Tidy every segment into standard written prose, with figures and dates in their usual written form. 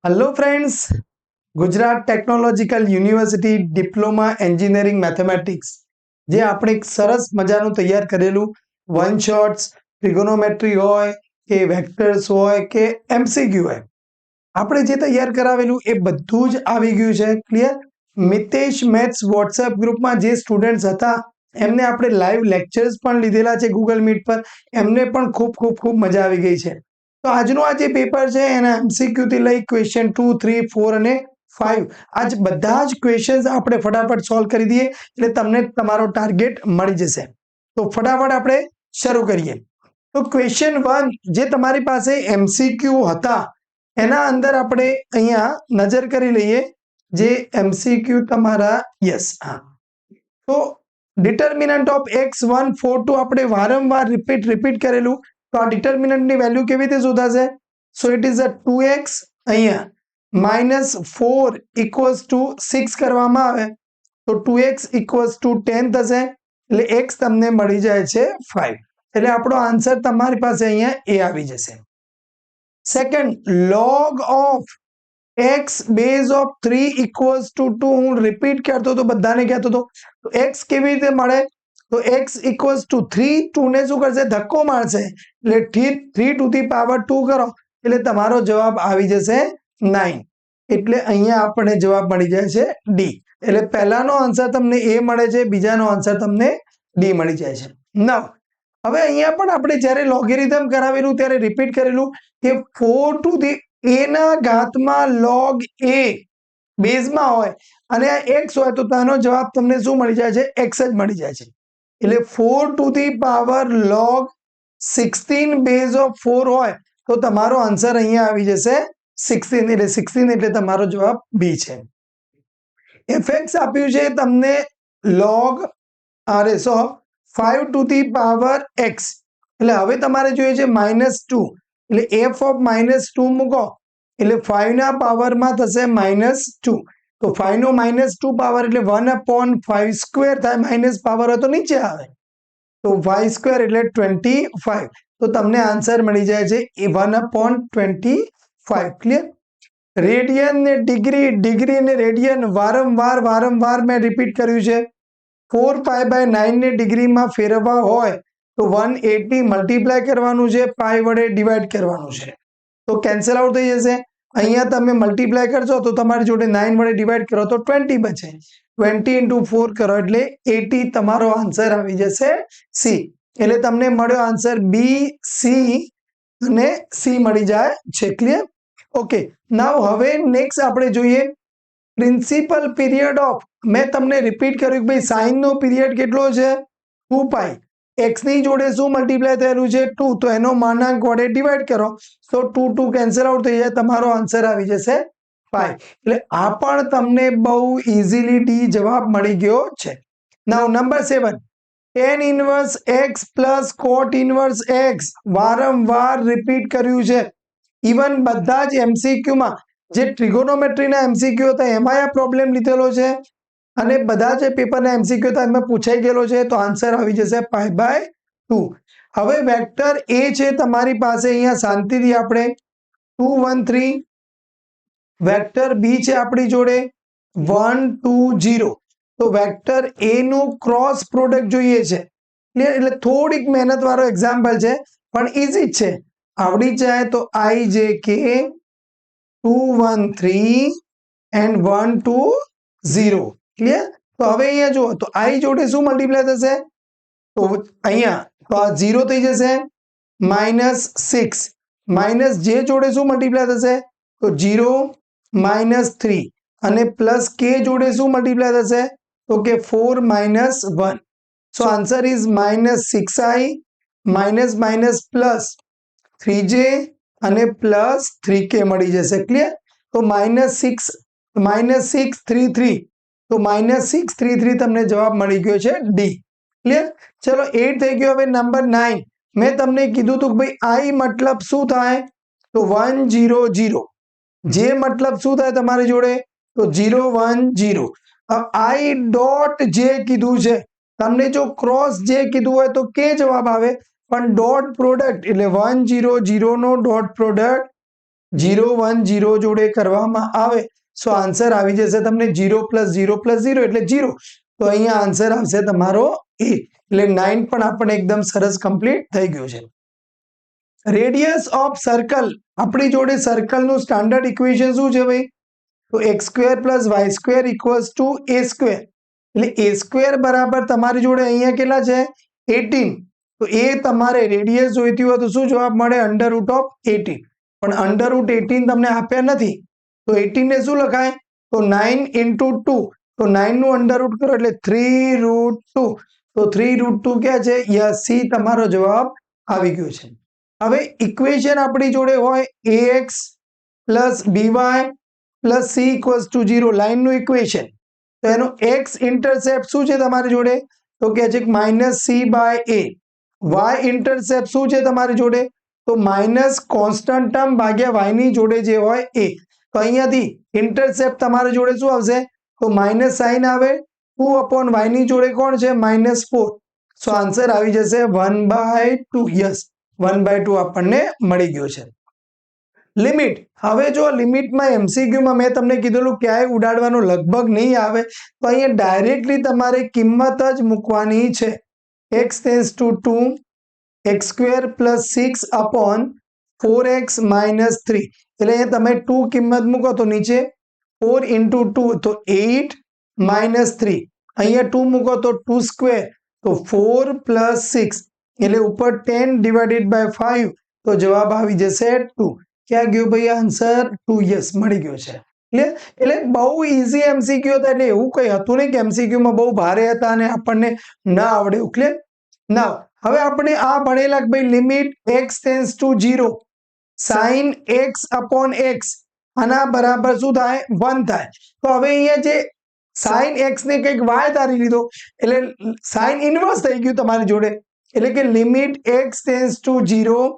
Hello friends, Gujarat technological university diploma engineering mathematics જે આપણે એક સરસ મજાનું તૈયાર કરેલું વન શોટ્સ ટ્રિગોનોમેટ્રી હોય કે વેક્ટર્સ હોય કે એમસીક્યુ હોય, આપણે જે તૈયાર કરાવેલું એ બધું જ આવી ગયું છે. ક્લિયર? મિતેશ મેથ્સ વોટ્સએપ ગ્રુપમાં જે સ્ટુડન્ટ્સ હતા એમને આપણે લાઈવ લેક્ચર્સ પણ લીધેલા છે ગૂગલ મીટ પર, એમને પણ ખૂબ મજા આવી ગઈ છે. તો આજનું આ જે પેપર છે એના એમસીક્યુ થી લઈ ક્વેશ્ચન 2, 3, 4 અને 5 આજ બધા જ ક્વેશ્ચન્સ આપણે ફટાફટ સોલ્વ કરી દઈએ એટલે તમને તમારો ટાર્ગેટ મળી જશે. તો ફટાફટ આપણે શરૂ કરીએ. તો ક્વેશ્ચન 1 જે તમારી પાસે એમસીક્યુ હતા એના અંદર આપણે અહીંયા નજર કરી લઈએ. જે એમસીક્યુ તમારા તો ડિટર્મિનન્ટ ઓફ x1, 4, 2 આપણે વારંવાર રિપીટ કરેલું. તો આ ડિટર્મિનન્ટની વેલ્યુ કેવી રીતે શોધાશે? So it is a 2x અહીંયા -4 ઇક્વલ્સ ટુ 6 કરવામાં આવે તો 2x ઇક્વલ્સ ટુ 10 થશે, એટલે x તમને મળી જાય છે 5. એટલે આપણો આન્સર તમારી પાસે અહીંયા એ આવી જશે. Second, log of x base of 3 equals to 2. હું રિપીટ કરતો તો બધાને કહેતો હતો તો x કેવી રીતે મળે? તો x ઇક્વલ્સ ટુ 3, 2 ને શું કરશે? ધક્કો મારશે, એટલે 3 ટુ ધી પાવર 2 કરો એટલે તમારો જવાબ આવી જશે 9. એટલે અહીંયા આપણે જવાબ મળી જાય છે ડી. એટલે પહેલાનો આન્સર તમને એ મળે છે, બીજાનો આન્સર તમને ડી મળી જાય છે. નાઉ હવે અહીંયા પણ આપણે જ્યારે લોગેરિધમ કરાવેલું ત્યારે રિપીટ કરેલું કે 4 ટુ ધી a ના ઘાતમાં log a બેઝમાં હોય અને આ x હોય તો તેનો જવાબ તમને શું મળી જાય છે? x જ મળી જાય છે. એટલે 4 two the power log 16 base of 4 હોય તો તમારો આન્સર અહીંયા આવી જશે 16 એટલે તમારો જવાબ બી છે. fx આપ્યું છે તમને log 5 two the power x, એટલે હવે તમારે જોઈએ છે -2, એટલે f ઓફ -2 મૂકો એટલે 5 ના પાવરમાં થશે -2. તો 5 નો -2 પાવર એટલે 1/5 સ્ક્વેર થાય, માઇનસ પાવર હોય તો નીચે આવે તો 5 સ્ક્વેર એટલે 25. તો તમને આન્સર મળી જાય છે એ 1/25. ક્લિયર? રેડિયન ને ડિગ્રી ને રેડિયન વારંવાર મેં રિપીટ કર્યું છે. 4π/9 ને ડિગ્રીમાં ફેરવવા હોય તો 180 મલ્ટીપ્લાય કરવાનું છે, પાઈ વડે ડિવાઈડ કરવાનું છે તો કેન્સલ આઉટ થઈ જશે. અહીંયા તમે મલ્ટીપ્લાય કરશો તો તમારી જોડે 9 વડે ડિવાઈડ કરો તો 20 બચે, 20 × 4 કરો એટલે 80 તમારો આન્સર આવી જશે સી. એટલે તમને મળ્યો આન્સર બી, સી અને સી મળી જાય છે. ક્લિયર? ઓકે, નાઉ હવે નેક્સ્ટ આપણે જોઈએ પ્રિન્સિપલ પીરિયડ ઓફ. મેં તમને રિપીટ કર્યું કે ભાઈ સાઇન નો પીરિયડ કેટલો છે? 2π. x ની જોડે શું મલ્ટીપ્લાય થયેલું છે? 2, તો એનો માનાંક વડે ડિવાઈડ કરો તો 2 કેન્સલ આઉટ થઈ જાય, તમારો આન્સર આવી જશે 5. એટલે આ પણ તમને બહુ ઇઝીલી ડી જવાબ મળી ગયો છે. Now number 7, tan inverse x plus cot inverse x વારંવાર રિપીટ કર્યું છે. ઇવન બધા જ એમસીક્યુમાં જે ટ્રિગોનોમેટ્રીના એમસીક્યુ હતા એમાં આ પ્રોબ્લેમ લીધેલો છે અને બધા જે પેપરના એમસીક્યુ હતા એમાં પૂછાઈ ગયેલો છે. તો આન્સર આવી જશે π/2. હવે વેક્ટર એ છે તમારી પાસે, અહીંયા શાંતિથી આપણે 2, 1, 3. વેક્ટર બી છે આપણી જોડે 1, 2, 0. તો વેક્ટર એ નું ક્રોસ પ્રોડક્ટ જોઈએ છે. ક્લિયર? એટલે થોડીક મહેનત વાળો એક્ઝામ્પલ છે પણ ઇઝી જ છે, આવડી જાય. તો ijk 2, 1, 3 and 1, 2, 0. ક્લિયર? તો હવે અહીંયા જુઓ તો i જોડે શું મલ્ટીપ્લાય થશે? તો અહીંયા તો આ 0 થઈ જશે, -6 માઇનસ જે જોડે શું મલ્ટીપ્લાય થશે? તો 0, -3 અને પ્લસ કે જોડે શું મલ્ટીપ્લાય થશે? તો કે 4, -1. સો આન્સર ઇઝ -6i +3j અને +3k મળી જશે. ક્લિયર? તો -633, તો -633 તમને જવાબ મળી ગયો છે ડી. ક્લિયર? ચલો 8 થઈ ગયો. હવે નંબર 9, મેં તમને કીધું હતું કે ભાઈ i મતલબ શું થાય? તો 1, 0, 0. જે મતલબ શું થાય તમારી જોડે? તો 0, 1, 0. i ડોટ જે કીધું છે, તમને જો ક્રોસ જે કીધું હોય તો કે જવાબ આવે, પણ ડોટ પ્રોડક્ટ એટલે 1, 0, 0 નો ડોટ પ્રોડક્ટ 0 1 0 જોડે કરવામાં આવે સો આન્સર આવી જશે તમને 0 + 0 + 0 એટલે 0. તો અહીંયા આન્સર આવશે તમારો એ. એટલે 9 પણ આપણે એકદમ સરસ કમ્પ્લીટ થઈ ગયું છે. રેડિયસ ઓફ સર્કલ, આપણી જોડે સર્કલનું સ્ટાન્ડર્ડ ઇક્વેશન શું છે ભાઈ? તો x² + y² = a². એટલે a² બરાબર તમારી જોડે અહીંયા કેટલા છે? 18. તો એ તમારે રેડિયસ જોઈતી હોય તો શું જવાબ મળે? √18. પણ √18 તમને આપ્યા નથી તો 18 ને શું લખાય? તો 9 × 2. તો 9 નું અંડર રૂટ કરો એટલે 3√2. તો 3√2 ક્યાં છે? યસ, સી તમારો જવાબ આવી ગયો છે. હવે ઇક્વેશન આપણી જોડે હોય ax + by + c = 0, લાઈનનું ઇક્વેશન. તો એનો x ઇન્ટરસેપ્ટ શું છે તમારી જોડે? તો કે છે -c/a. y ઇન્ટરસેપ્ટ શું છે તમારી જોડે? તો માઇનસ કોન્સ્ટન્ટ ટર્મ ભાગ્યા y ની જોડે જે હોય એ. તો અહીંયાથી ઇન્ટરસેપ્ટ તમારી જોડે શું આવશે? તો માઇનસ સાઇન આવે. 2/y ની જોડે કોણ છે? -4. સો આન્સર આવી જશે 1/2. યસ, 1/2 આપણને મળી ગયો છે. લિમિટ. હવે જો લિમિટમાં એમસીક્યુમાં મેં તમને કીધેલું ક્યાંય ઉડાડવાનું લગભગ નહીં આવે તો અહીંયા ડાયરેક્ટલી તમારે કિંમત જ મૂકવાની છે. x → 2 x² + 6/4x - 3. એટલે અહીંયા તમે 2 કિંમત મૂકો તો નીચે 4 × 2 તો 8 - 3. અહીંયા 2 મૂકો તો 2² તો 4 + 6 એટલે ઉપર 10/5. તો જવાબ આવી જશે 2. ક્યાં ગયો ભાઈ આન્સર? 2. યસ, મળી ગયો છે. એટલે બહુ ઇઝી એમસીક્યુ હતા. એટલે એવું કંઈ હતું નહીં કે એમસીક્યુમાં બહુ ભારે હતા અને આપણને ના આવડે. ક્લિયર? નાવ હવે આપણે આ ભણેલા કે ભાઈ લિમિટ x → 0 sin x/x આના બરાબર શું થાય? 1 થાય. તો હવે અહીંયા જે sin x ને કંઈક y ધારી લીધો એટલે sin ઇન્વર્સ થઈ ગયું તમારી જોડે. એટલે કે લિમિટ x → 0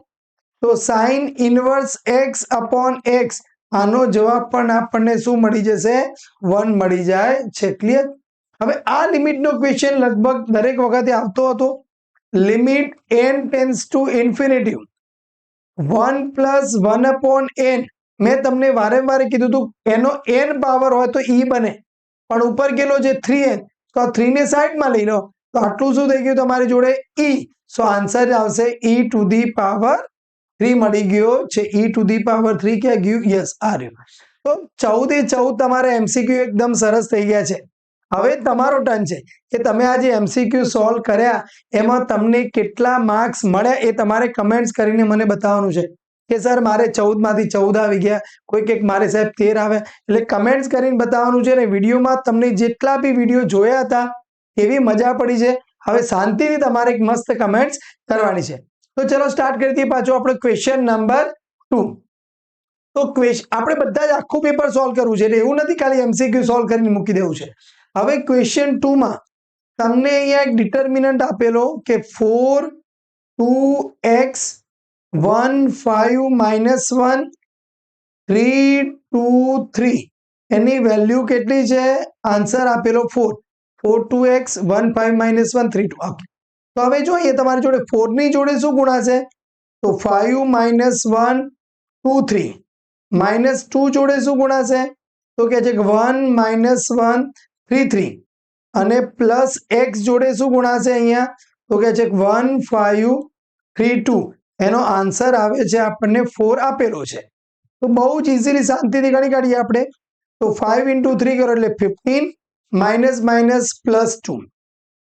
તો sin ઇન્વર્સ x/x આનો જવાબ પણ આપણને શું મળી જશે? 1 મળી જાય છે. ક્લિયર? હવે આ લિમિટનો ક્વેશ્ચન લગભગ દરેક વખતે આવતો હતો. Limit n → ∞ 1 + 1/n. મેં તમને વારંવાર કીધું હતું એનો n પાવર હોય તો e બને, પણ ઉપર કેટલો છે? 3n. તો આ 3 ને સાઈડમાં લઈ લો તો આટલું શું થઈ ગયું તમારી જોડે? e. સો આન્સર આવશે e⁻³ મળી ગયો છે. e⁻³ ક્યાં ગયું? યસ, આ રહ્યું. તો 14 એ 14 તમારા એમસીક્યુ એકદમ સરસ થઈ ગયા છે. હવે તમારો ટર્ન છે કે તમે આ જે એમસીક્યુ સોલ્વ કર્યા એમાં તમને કેટલા માર્ક્સ મળ્યા એ તમારે કમેન્ટ્સ કરીને મને બતાવવાનું છે કે સર મારે 14 માંથી 14 આવી ગયા, કોઈ કંઈક મારે સાહેબ 13 આવ્યા. એટલે કમેન્ટ્સ કરીને બતાવવાનું છે. ને વિડીયોમાં તમને જેટલા બી વિડીયો જોયા હતા એવી મજા પડી છે. હવે શાંતિથી તમારે એક મસ્ત કમેન્ટ્સ કરવાની છે. તો ચલો સ્ટાર્ટ કરી દઈએ પાછો આપણો ક્વેશ્ચન નંબર 2. તો આપણે બધા જ આખું પેપર સોલ્વ કરવું છે. એટલે એવું નથી ખાલી એમસીક્યુ સોલ્વ કરીને મૂકી દેવું છે. હવે ક્વેશ્ચન 2 માં તમને અહીંયા એક ડિટર્મિનન્ટ આપેલો કે 4 2x 1 5 -1 3 2 3 એની વેલ્યુ કેટલી છે? આન્સર આપેલો 4 2x 1 5 -1 3 2. ઓકે, તો હવે જો અહીંયા તમારી જોડે 4 ની જોડે શું ગુણાશે? તો 5 - 1 2 3 -2 જોડે શું ગુણાશે? તો કે છે 1 - 1 3 3 અને પ્લસ x જોડે શું ગુણાશે અહીંયા? તો કે છે 1 5 3 2. એનો આન્સર આવે છે આપણને 4 આપેલો છે. તો બહુ જ ઇઝીલી શાંતિથી ગણી કાઢીએ આપણે. તો 5 × 3 કરો એટલે 15 -2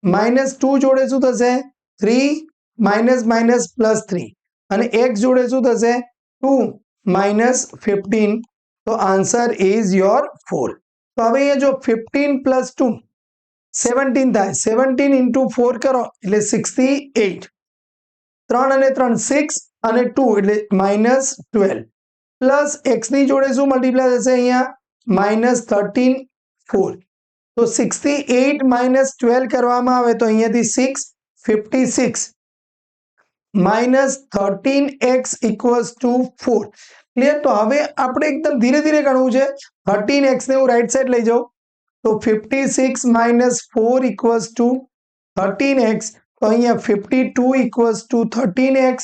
-2 જોડે શું થશે? 3 -+3 અને x જોડે શું થશે? 2 -15. તો આન્સર ઇઝ યોર 4. તો હવે અહીંયા જો 15 + 2 17 થાય. 17 × 4 કરો એટલે 68. 3 અને 3 6 અને 2 એટલે -12 પ્લસ x ની જોડે શું મલ્ટીપ્લાય થશે અહીંયા? -13 4. તો 68 - 12 કરવામાં આવે તો અહીંયાથી 6 56 -13x = 4. ક્લિયર? તો હવે આપણે એકદમ ધીરે ધીરે ગણવું છે. 13x ને હું રાઈટ સાઈડ લઈ જાઉં તો 56 - 4 = 13x. તો અહીંયા 52 = 13x.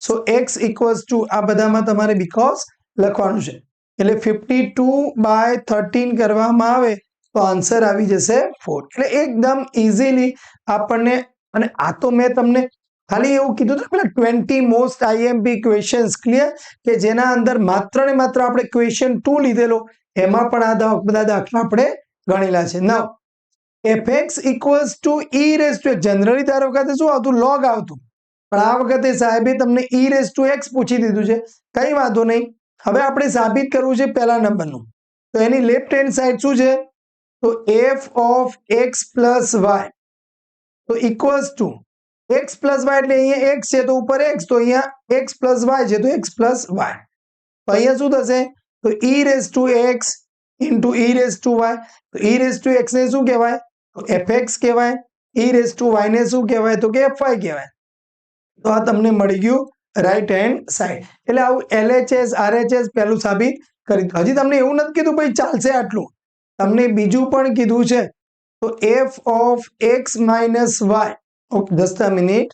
સો x = આ બધામાં તમારે બીકોઝ લખવાનું છે. એટલે 52/13 કરવામાં આવે તો આન્સર આવી જશે 4. એટલે એકદમ ઇઝીલી આપણને, અને આ તો મેં તમને ખાલી એવું કીધું હતું પેલા 20 મોસ્ટ IMP ક્વેશ્ચન્સ, ક્લિયર, કે જેના અંદર માત્ર ને માત્ર આપણે ક્વેશ્ચન 2 લીધેલો, એમાં પણ આ બધા દાખલા આપણે ગણેલા છે. Now fx equals to e raise to x, generally દર વખતે શું આવતું, log આવતું, પણ આ વખતે સાહેબે તમને e રેઝ ટુ x પૂછી દીધું છે. કઈ વાંધો નહીં, હવે આપણે સાબિત કરવું છે પહેલા નંબરનું. તો એની લેફ્ટ હેન્ડ સાઈડ શું છે, તો f of x plus y, તો equals to x plus y, એટલે અહીંયા x છે તો ઉપર x, તો અહીંયા x પ્લસ વાય છે તો x પ્લસ વાય. તો અહીંયા શું થશે, તો e raise to x into e raise to y. તો e રેઝ ટુ x ને શું કહેવાય, તો fx કહેવાય. e રેઝ ટુ y ને શું કહેવાય, તો કે fy કહેવાય. તો આ તમને મળી ગયું રાઈટ હેન્ડ સાઈડ. એટલે આવું LHS RHS પહેલું સાબિત કરી. હજી તમને એવું નથી કીધું ભાઈ ચાલશે આટલું, તમને બીજું પણ કીધું છે. તો f of x minus y, okay, 10 minute,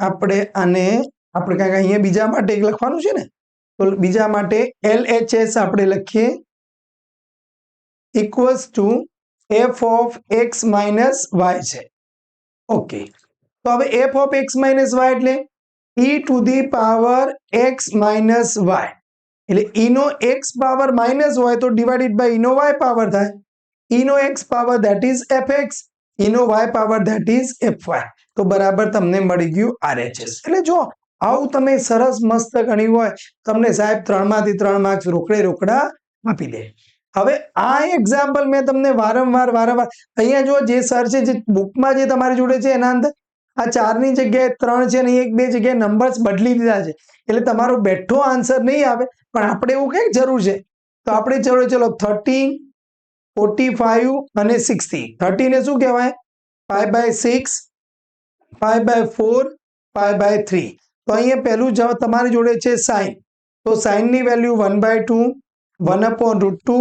આપણે આને આપણે કાંઈક અહીંયા બીજા માટે લખવાનું છે ને, તો બીજા માટે LHS આપણે લખીએ equals to f of x minus y છે. ઓકે, તો હવે f of x minus y એટલે e to the power x minus y, એટલે e નો x પાવર માઇનસ હોય તો ડિવાઇડેડ બાય e નો y પાવર થાય. e નો x power that is fx, e નો y power that is fy. તો બરાબર તમને મળી ગયું RHS. એટલે જો આવું તમે સરસ મસ્ત ગણ્યું હોય, તમને સાહેબ 3 માંથી 3 માર્ક્સ રોકડા આપી દે. હવે આ એક્ઝામ્પલ મેં તમને વારંવાર અહીંયા જો જે સર છે, જે બુકમાં જે તમારી જોડે છે એના અંદર આ 4 ની જગ્યાએ 3 છે અને 1-2 જગ્યાએ નંબર્સ બદલી દીધા છે. એટલે તમારો બેઠો આન્સર નહીં આવે, પણ આપણે એવું કઈ જરૂર છે, તો આપણે ચલો 30, 45 અને 60. 30 ને શું કહેવાય, 5/6, 5/4, 5/3. તો અહીંયા પહેલું તમારી જોડે છે સાઇન, તો સાઇનની વેલ્યુ 1/2, 1/√2.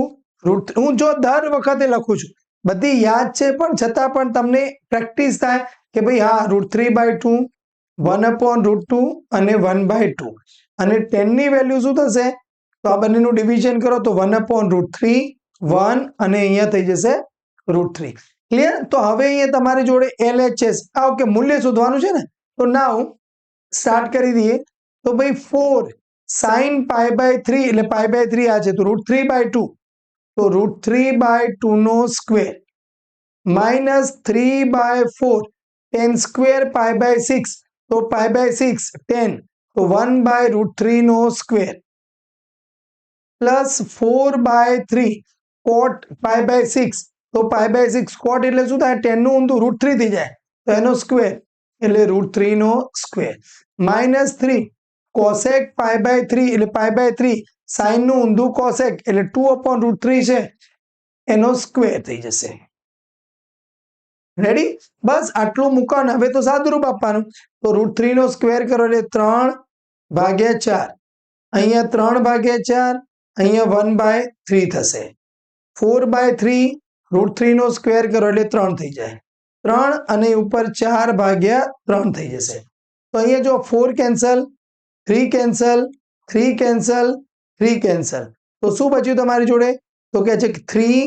હું જો દર વખતે લખું છું, બધી યાદ છે, પણ છતાં પણ તમને પ્રેક્ટિસ થાય કે ભાઈ હા, √3/2, 1/√2 અને 1/2. અને 10 ની વેલ્યુ શું થશે, તો આ બંનેનું ડિવિઝન કરો તો 1/√3, 1 અને અહીંયા થઈ જશે √3. ક્લિયર. તો હવે અહીંયા તમારી જોડે LHS ઓકે મૂલ્ય શોધવાનું છે ને, તો નાઉ સ્ટાર્ટ કરી દઈએ. તો ભાઈ 4 sin π/3, એટલે π/3 આ છે, તો √3/2, તો √3/2 નો સ્ક્વેર માઇનસ 3/4, 10 સ્ક્વેર π/6, તો π/6 10, તો 1/√3 નો સ્ક્વેર પ્લસ 4/3 cot π/6, તો π/6 cot એટલે શું થાય, 10 નું ઊંધું √3 થઈ જાય, તો એનો સ્ક્વેર એટલે √3 નો સ્ક્વેર માઇનસ 3 cosec π/3, એટલે π/3 sin નું ઊંધું cosec, એટલે 2/√3 છે એનો સ્ક્વેર થઈ જશે. રેડી, બસ આટલું મૂકવાનું. હવે તો સાદુરૂપ આપવાનું, તો √3 નો સ્ક્વેર કરો એટલે 3/4, અહીંયા 3/4, અહીંયા 1/3 થશે. 4/3 √3 નો સ્ક્વેર કરો એટલે 3 થઈ જાય, 3 અને ઉપર 4/3 થઈ જશે. તો અહીંયા જો 4 કેન્સલ, 3 કેન્સલ, 3 કેન્સલ, 3 કેન્સલ, તો શું બચ્યું તમારી જોડે, તો કે છે 3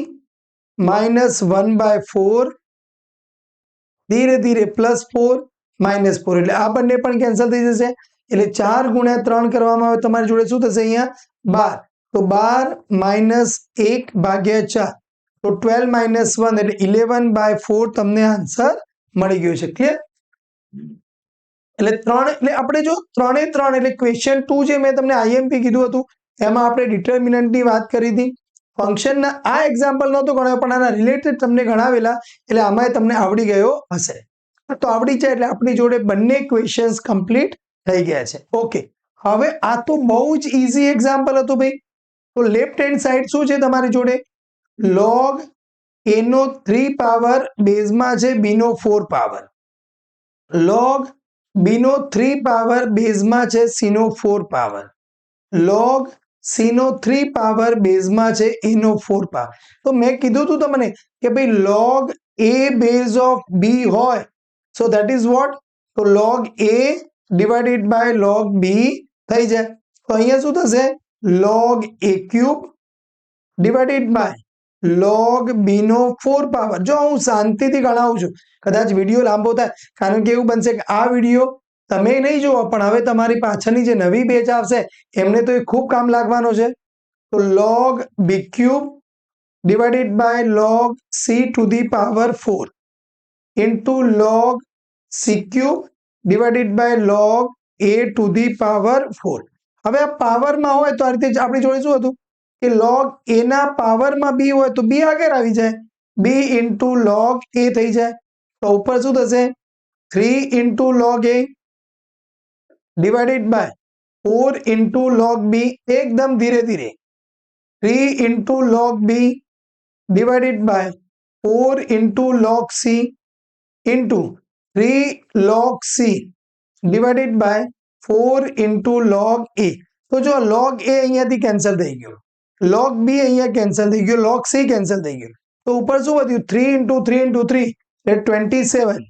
માઇનસ 1/4, ધીરે ધીરે પ્લસ 4 માઇનસ 4, એટલે આ બંને પણ કેન્સલ થઈ જશે. એટલે 4 × 3 કરવામાં આવે તમારી જોડે શું થશે, અહીંયા 12, તો 12 માઇનસ 1/4, તો 12 માઇનસ 1 એટલે 11/4 તમને આન્સર મળી ગયો છે. ક્લિયર. એટલે 3, એટલે આપણે જો 3 એટલે ક્વેશ્ચન 2 જે મેં તમને IMP કીધું હતું એમાં આપણે ડિટર્મિનન્ટની વાત કરી હતી. ફંક્શનના આ એક્ઝામ્પલ નહોતો ગણાયો, પણ આના રિલેટેડ તમને ગણાવેલા, એટલે આમાં તમને આવડી ગયો હશે. તો આવડી જાય એટલે આપણી જોડે બંને ક્વેશ્ચન્સ કમ્પ્લીટ થઈ ગયા છે. ઓકે, હવે આ તો બહુ જ ઇઝી એક્ઝામ્પલ હતું ભાઈ. તો લેફ્ટ હેન્ડ સાઈડ શું છે તમારી જોડે, log a નો 3 પાવર બેઝમાં છે b નો 4 પાવર, log b નો 3 પાવર બેઝમાં છે c નો 4 પાવર, log c નો 3 પાવર બેઝમાં છે a નો 4 પાવર. તો મેં કીધું હતું તમને કે ભાઈ log a base of b હોય, સો ધેટ ઇઝ વોટ, તો log a divided by log b થઈ જાય. તો અહીંયા શું થશે, log a cube divided by log b નો 4 પાવર. જો હું શાંતિથી ગણાવું છું, કદાચ વિડીયો લાંબો થાય, કારણ કે એવું બનશે કે આ વિડીયો તમે નહીં જુઓ, પણ હવે તમારી પાછળની જે નવી બેચ આવશે એમને તો એ ખૂબ કામ લાગવાનો છે. તો log b cube divided by log c to the power 4 into log c cube divided by log a to the power 4. હવે આ પાવરમાં હોય તો આ રીતે આપણી જોડે શું હતું કે log a ના પાવરમાં b હોય તો b આગળ આવી જાય, b into log a થઈ જાય. તો ઉપર શું થશે 3 into log a divided by 4 into log b. એકદમ ધીરે ધીરે 3 into log b divided by 4 into log c into 3 log c divided by 4 into log a. તો જો log a અહીંયાથી કેન્સલ થઈ ગયો, log b અહીંયા કેન્સલ થઈ ગયો, log c કેન્સલ થઈ ગયો. તો ઉપર શું વધ્યું 3 into 3 into 3 એટલે 27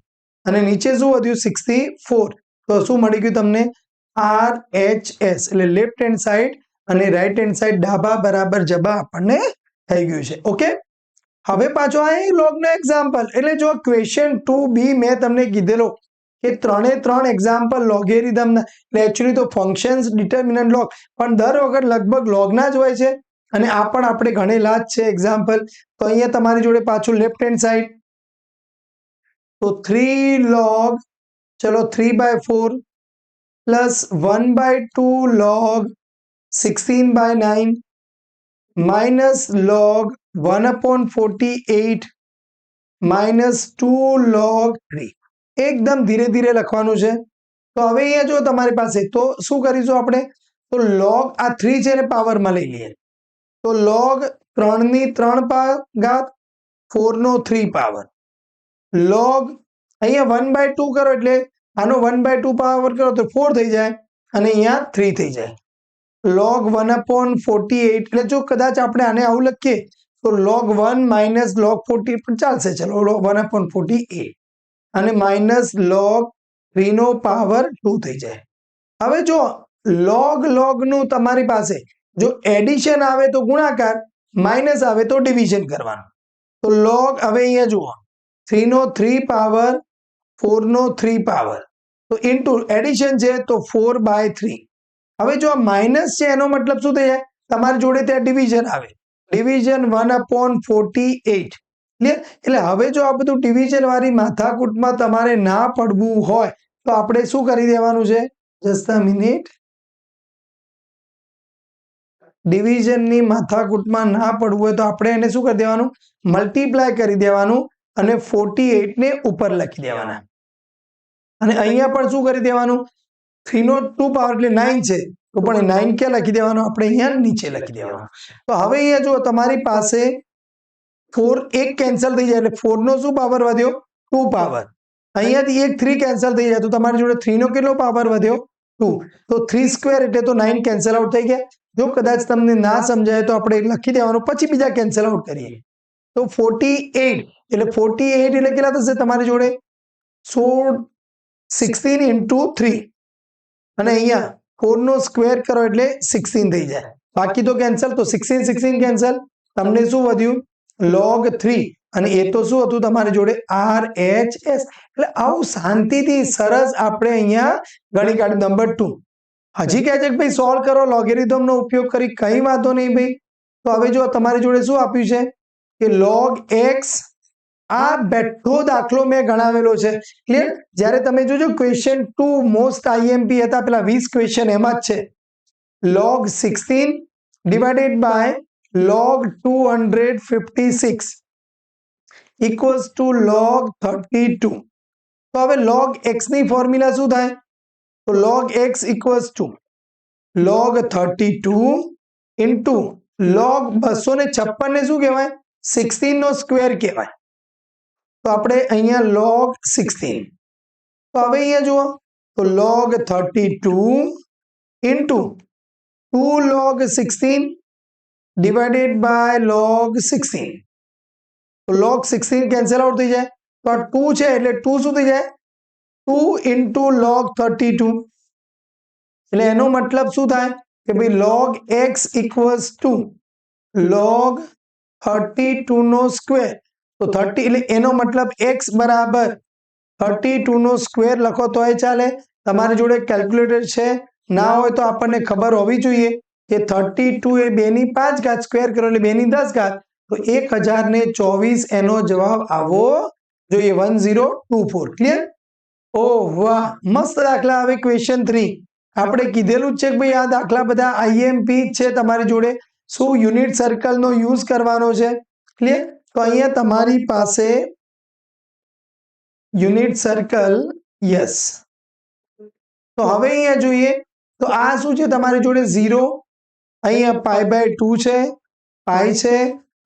અને નીચે શું વધ્યું 64. તો શું મળી ગયું તમને RHS એટલે લેફ્ટ હેન્ડ સાઈડ અને રાઈટ હેન્ડ સાઈડ ડાબા બરાબર જબા આપણને થઈ ગયું છે. ઓકે, હવે પાછો આ લોગનો એક્ઝામ્પલ. એટલે જો ક્વેશ્ચન 2B મેં તમને કીધેલો કે 3 એક્ઝામ્પલ લોગેરિધમના, એટલે એકચ્યુઅલી તો ફંક્શન્સ ડિટર્મિનન્ટ લોગ, પણ દર વખત લગભગ લોગના જ હોય છે અને આ પણ આપણે ગણેલા જ છે એક્ઝામ્પલ. તો અહીંયા તમારી જોડે પાછું લેફ્ટ હેન્ડ સાઈડ તો 3 log ચલો 3/4 plus 1/2 log 16/9 minus log 1/48 minus 2 log 3. એકદમ ધીરે ધીરે લખવાનું છે. તો હવે અહીંયા જો તમારી પાસે તો શું કરીશું આપણે, તો log આ 3 છે ને પાવરમાં લઈ લઈએ. તો log 3 ની 3 ઘાત 4 નો 3 પાવર, log અહીંયા 1/2 કરો એટલે આનો 1/2 પાવર કરો તો 4 થઈ જાય અને અહીંયા 3 થઈ જાય. log 1/48 એટલે જો કદાચ આપણે આને આવું લખીએ તો log 1 minus log 40 પણ ચાલશે. ચલો log 1/48 અને minus log 3 નો પાવર 2 થઈ જાય. હવે જો log નું તમારી પાસે જો એડિશન આવે તો ગુણાકાર, માઇનસ આવે તો ડિવિઝન કરવાનું. તો log હવે અહીંયા જુઓ 3 નો 3 પાવર 4 નો 3 પાવર તો ઇન્ટુ એડિશન છે તો 4/3. હવે જો આ માઇનસ છે એનો મતલબ શું થઈ જાય, તમારી જોડે ત્યાં ડિવિઝન આવે, ડિવિઝન 1/48. એટલે હવે જો આ બધું ડિવિઝન વાળી માથાકૂટમાં તમારે ના પડવું હોય તો આપણે શું કરી દેવાનું છે, જસ્ટ અ મિનિટ, ડિવિઝનની માથાકૂટમાં ના પડવું હોય તો આપણે એને શું કરી દેવાનું, મલ્ટીપ્લાય કરી દેવાનું અને 48 ને ઉપર લખી દેવાના. અને અહીંયા પણ શું કરી દેવાનું, 3 નો 2 પાવર એટલે 9 છે તો પણ 9 ક્યાં લખી દેવાનું, આપણે અહીંયા નીચે લખી દેવાનું. તો હવે અહીંયા જો તમારી પાસે 4 એક કેન્સલ થઈ જાય એટલે 4 નો શું પાવર વધ્યો 2 પાવર, અહીંયાથી એક 3 કેન્સલ થઈ જાય તો તમારી જોડે 3 નો કેટલો પાવર વધ્યો 2. તો 3 સ્ક્વેર એટલે તો 9 કેન્સલ આઉટ થઈ ગયા. જો કદાચ તમને ના સમજાય તો આપણે લખી દેવાનું પછી બીજા કેન્સલ આઉટ કરીએ. તો 48 એટલે 48 એટલે કેટલા થશે તમારી જોડે 16 into 3 અને અહીંયા 4 નો સ્ક્વેર કરો એટલે 16 થઈ જાય. બાકી તો કેન્સલ, તો 16 કેન્સલ, તમને શું વધ્યું log 3 અને એ તો શું હતું તમારી જોડે RHS. એટલે આવું શાંતિથી સરસ આપણે અહીંયા ગણી કાઢ્યું. નંબર 2 હજી કહે છે કે ભાઈ સોલ્વ કરો લોગેરિધમનો ઉપયોગ કરી, કઈ વાંધો નહીં ભાઈ. તો હવે જો તમારી જોડે શું આપ્યું છે કે log x, આ બેઠો દાખલો મેં ગણાવેલો છે. ક્લિયર? જ્યારે તમે જોજો ક્વેશ્ચન 2 મોસ્ટ IMP હતા, પેલા 20 ક્વેશ્ચન એમાં જ છે. log 16 divided by log 256 equals to log 32. તો હવે log x ની ફોર્મ્યુલા શું થાય, તો log x equals to log 32 into log 256 ને શું કહેવાય 16 નો સ્ક્વેર કહેવાય. તો આપણે અહીંયા log 16. તો હવે અહીંયા જુઓ તો log 32 into 2 log 16 divided by log 16. તો log 16 કેન્સલ આઉટ થઈ જાય તો આ 2 છે એટલે 2 શું થઈ જાય 2 into log 32. એટલે એનો મતલબ શું થાય કે ભાઈ log x equals to log 32 નો સ્ક્વેર. તો 30 એટલે એનો મતલબ x બરાબર 32 નો સ્ક્વેર લખો તોય ચાલે. તમારી જોડે કેલ્ક્યુલેટર છે ના હોય તો આપણને ખબર હોવી જોઈએ કે 32 એ 2 ની 5 ઘાત સ્ક્વેર કરો એટલે 2 ની 10 ઘાત, તો 1024 એનો જવાબ આવવો જોઈએ. 1024. ક્લિયર? ઓ વાહ, મસ્ત દાખલા. હવે ક્વેશ્ચન 3 આપણે કીધેલું જ છે કે ભાઈ આ દાખલા બધા આઈએમપી છે તમારી જોડે. શું યુનિટ સર્કલ નો યુઝ કરવાનો છે? ક્લિયર? તો અહીંયા તમારી પાસે યુનિટ સર્કલ, યસ. તો હવે અહીંયા જોઈએ તો આ શું છે તમારી જોડે 0, અહીંયા π/2 છે, પાઈ છે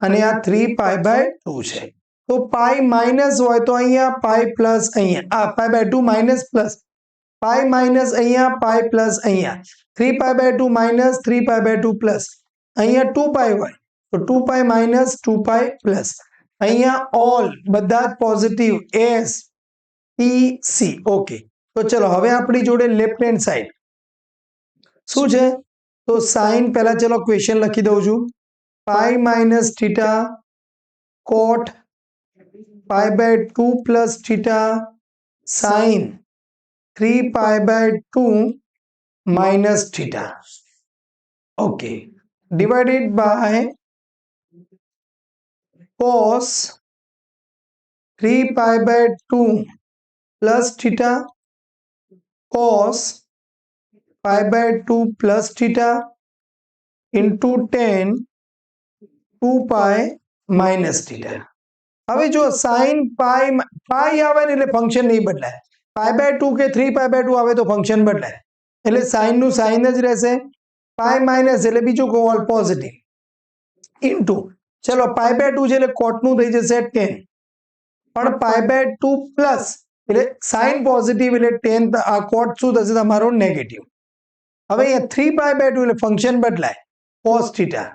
અને આ 3π/2 છે. તો પાઈ માઇનસ હોય તો અહીંયા પાઈ પ્લસ, અહીંયા આ π/2 માઇનસ પ્લસ, પાઈ માઇનસ અહીંયા પાઈ પ્લસ, અહીંયા 3π/2 માઇનસ 3π/2 પ્લસ, અહીંયા 2π હોય તો 2π માઇનસ 2π પ્લસ, અહીંયા ઓલ બધા જ positive S T C. Okay, તો ચલો હવે આપણી જોડે લેફ્ટ હેન્ડ સાઈડ શું છે? તો સાઈન, પહેલા ચલો ક્વેશ્ચન લખી દઉં છું. Pi minus theta cot π/2 plus theta sine 3π/2 minus theta. Okay, divided by cos 3π/2 plus theta cos π/2 plus theta into tan 2π minus theta. હવે જો sin પાઈ આવે ને એટલે ફંક્શન નહીં બદલાય. π/2 કે 3π/2 આવે તો ફંક્શન બદલાય. એટલે sin નું sin જ રહેશે. પાઈ માઇનસ એટલે બીજું ઓલ પોઝિટિવ ઇન્ટુ, ચલો π/2 છે એટલે cot નું થઈ જશે tan, પણ π/2 પ્લસ એટલે સાઇન પોઝિટિવ એટલે tan, આ cot શું થશે તમારો નેગેટિવ. હવે અહીંયા 3π/2 એટલે ફંક્શન બદલાય cos થીટા,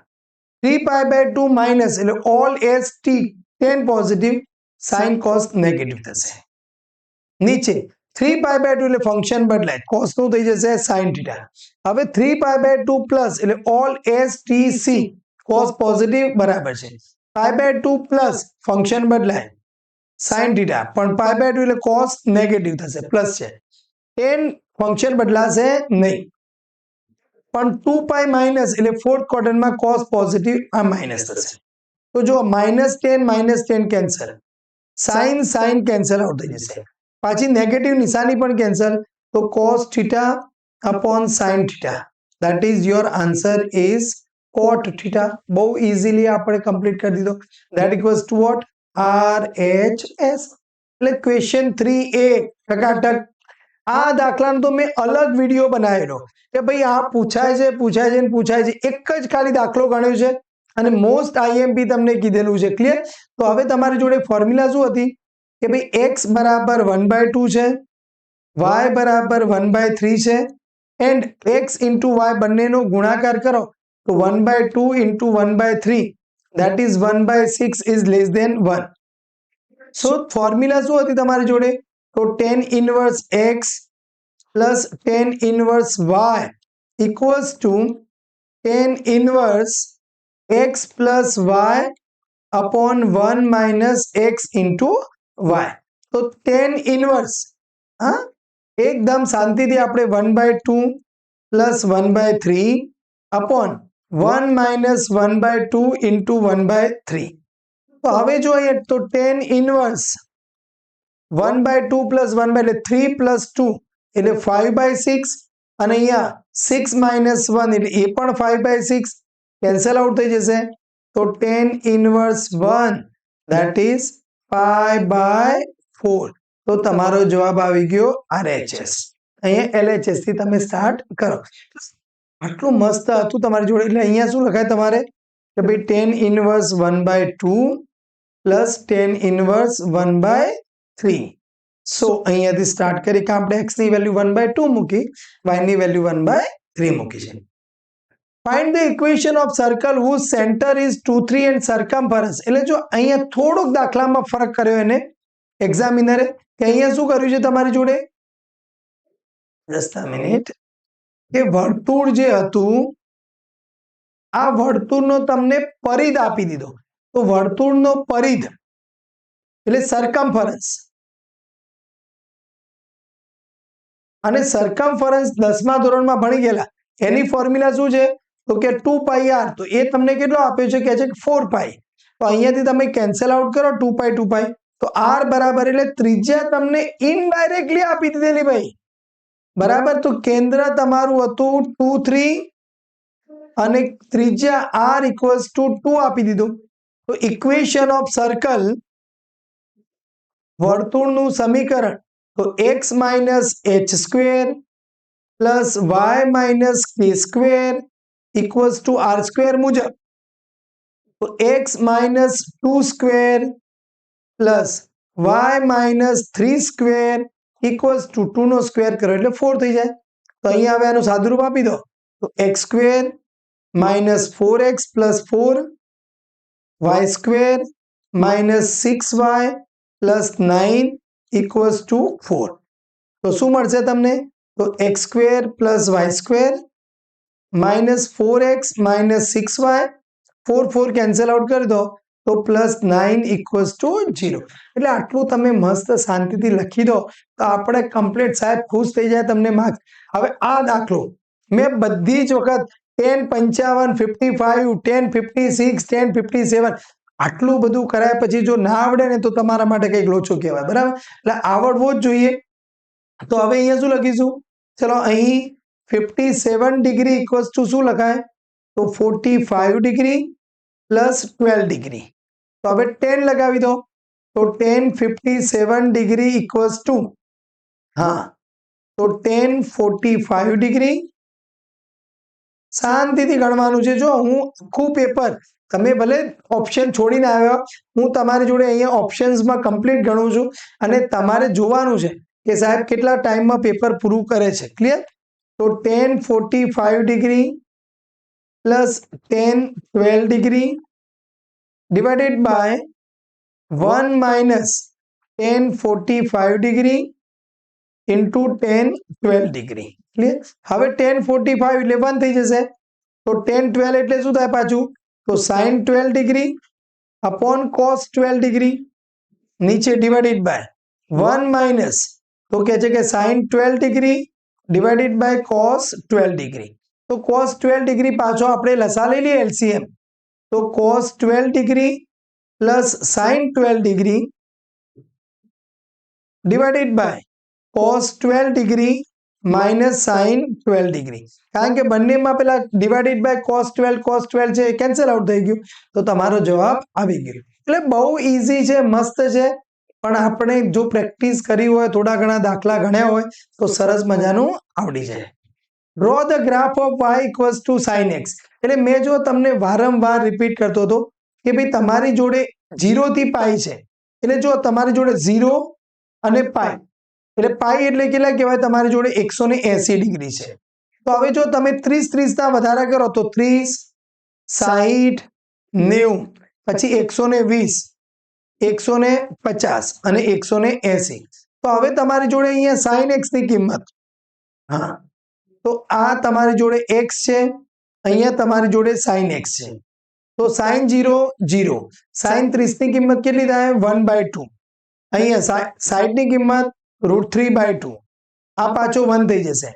3π/2 માઇનસ એટલે all S T tan positive, sine cos negative થશે. નીચે 3π/2 એટલે ફંક્શન બદલાય, cos નું થઈ જશે sin થીટા. હવે 3π/2 પ્લસ એટલે all S T C, cos positive બરાબર છે, π/2 પ્લસ ફંક્શન બદલાય sin થીટા, પણ π/2 એટલે cos નેગેટિવ થશે, પ્લસ છે. tan ફંક્શન બદલાશે નહીં, પણ 2π માઇનસ એટલે ફોર્થ ક્વોડ્રન્ટમાં cos પોઝિટિવ, આ માઇનસ થશે. તો જો -tan cancel, sin cancel out થઈ જશે, પાછી નેગેટિવ નિશાની પણ કેન્સલ, તો cos theta upon sin theta, that is your answer is cot theta. બહુ ઇઝીલી આપણે કમ્પ્લીટ કરી દીધો. that equals to what? RHS. એટલે ક્વેશ્ચન 3A ટકાટક. આ દાખલાનો તો મેં અલગ વિડીયો બનાવેલો કે ભાઈ આ પૂછાય છે ને પૂછાય છે, એક જ ખાલી દાખલો ગણ્યો છે અને મોસ્ટ આઈએમપી તમને કીધેલું છે. ક્લિયર? તો હવે તમારી જોડે ફોર્મ્યુલા શું હતી કે ભાઈ x બરાબર 1/2 છે, y બરાબર 1/3 છે, એન્ડ x ઇન્ટુ y બંનેનો ગુણાકાર કરો તો 1/2 into 1/3, that is 1/6 is less than 1. So formula શું હતી તમારી જોડે? તો tan inverse x plus tan inverse y equals to tan inverse x plus y upon 1 minus x into y. તો tan ઇનવર્સ, હા, એકદમ શાંતિથી આપણે 1/2 પ્લસ 1/3 upon 1 minus 1/2 into 1/3. તો હવે જો અહીંયા તો tan ઇનવર્સ 1/2 પ્લસ 1 એટલે 3 પ્લસ 2 એટલે 5/6, અને અહીંયા 6 minus 1 એટલે એ પણ 5/6 કેન્સલ આઉટ થઈ જશે. તો tan ઇનવર્સ 1 that is 5/4. તો તમારો જવાબ આવી ગયો RHS. અહીંયા LHS થી તમે સ્ટાર્ટ કરો. આટલું મસ્ત હતું તમારી જોડે. એટલે અહીંયા શું લખાય તમારે કે ભાઈ tan inverse 1/2 plus tan inverse 1/3. સો અહીંયાથી સ્ટાર્ટ કરી કે આપણે x ની વેલ્યુ 1/2 મૂકી, y ની વેલ્યુ 1/3 મૂકી છે. Find the equation of circle whose center is 2, 3 and circumference. એટલે જો અહીંયા થોડોક દાખલામાં ફરક કર્યો એને એક્ઝામિનરે, કે અહીંયા શું કર્યું છે તમારી જોડે, જસ્ટ અ મિનિટ, કે વર્તુળ જે હતું આ વર્તુળનો તમને પરિધ આપી દીધો, તો વર્તુળનો પરિધ એટલે સરકમફરન્સ, અને સરકમફરન્સ 10મા ધોરણમાં ભણી ગયેલા, એની ફોર્મ્યુલા શું છે તો કે 2πr, તો એ તમને કેટલો આપ્યો છે કે છે 4π, તો અહીંયાથી તમે કેન્સલ આઉટ કરો 2π, તો r બરાબર એટલે ત્રિજ્યા તમને ઇનડાયરેક્ટલી આપી દીધેલી ભાઈ, બરાબર, તો કેન્દ્ર તમારું હતું 2 3 અને ત્રિજ્યા r ઇક્વલ્સ ટુ 2 આપી દીધું, તો ઇક્વેશન ઓફ સર્કલ, વર્તુળનું સમીકરણ, તો x minus h square plus y minus k square equals to r square મુજબ, તો x minus 2 square plus y minus 3 square equals to 2 નો સ્ક્વેર કરો એટલે 4 થઈ જાય, તો અહીંયા હવે આનું સાદુરૂપ આપી દો, તો x square minus 4x plus 4 y square minus 6y plus 9 equals to 4, તો શું મળશે તમને, તો x square plus y square minus 4x minus 6y, 4 4 cancel out કરી દો તો પ્લસ 9 ઇક્વલ્સ ટુ 0, એટલે આટલું તમે મસ્ત શાંતિથી લખી દો તો આપણે કમ્પ્લીટ, સાહેબ ખુશ થઈ જાય તમને માર્ક્સ. હવે આ દાખલો મેં બધી જ વખત 10 55 55 10 56 10 57 આટલું બધું કરાયા પછી જો ના આવડે ને તો તમારા માટે કંઈક લોચો કહેવાય, બરાબર, એટલે આવડવો જ જોઈએ. તો હવે અહીંયા શું લખીશું, ચલો અહીં 57 ડિગ્રી ઇક્વલ્સ ટુ શું લખાય, તો 45 ડિગ્રી પ્લસ 12 ડિગ્રી, તો હવે 10 લગાવી દો, તો 10 57 ડિગ્રી ઇક્વલ્સ ટુ, હા, તો 10 45 ડિગ્રી, શાંતિથી ગણવાનું છે. જો હું આખું પેપર, તમે ભલે ઓપ્શન છોડીને આવ્યો, હું તમારી જોડે અહીંયા ઓપ્શન્સમાં કમ્પ્લીટ ગણું છું, અને તમારે જોવાનું છે કે સાહેબ કેટલા ટાઈમમાં પેપર પૂરું કરે છે, ક્લિયર. તો 10 45 degree plus 10 12 degree divided by 1 minus 10 45 degree into 10 12 degree, clear. હવે 10 45 એટલે 1 થઈ જશે, તો 10 12 એટલે શું થાય પાછું, તો sin 12 degree upon cos 12 degree, નીચે divided by 1 minus, તો કહે છે કે sin 12 degree divided by cos 12 degree, તો cos 12 degree પાછો આપણે લસા લઈ લઈએ LCM, તો cos 12 degree plus sin 12 degree divided by cos 12 degree minus sin 12 degree, કારણ કે બંનેમાં પેલા divided by cos 12 છે કેન્સલ આઉટ થઈ ગયું, તો તમારો જવાબ આવી ગયો. એટલે બહુ ઈઝી છે, મસ્ત છે, પણ આપણે જો પ્રેક્ટિસ કરી હોય, થોડા ઘણા દાખલા ગણ્યા હોય તો સરસ મજાનું આવડી જાય. Draw the graph of y equals to sin x, એટલે મેં જો તમને વારંવાર રિપીટ કરતો હતો કે ભાઈ તમારી જોડે 0 થી પાઈ છે, એટલે જો તમારી જોડે 0 અને પાઈ, એટલે પાઈ એટલે કેટલા કહેવાય, તમારી જોડે 180 ડિગ્રી છે, તો હવે જો તમે 30 ના વધારા કરો તો 30 60 90 પછી 120 150 અને 180, તો હવે તમારી જોડે અહીંયા sin x ની કિંમત, હા, તો આ તમારી જોડે x છે, અહીંયા તમારી જોડે sin x છે, તો sin 0 0, sin 30 ની કિંમત કેટલી થાય 1/2, અહીંયા 60 ની કિંમત √3/2, આ પાછો 1 થઈ જશે.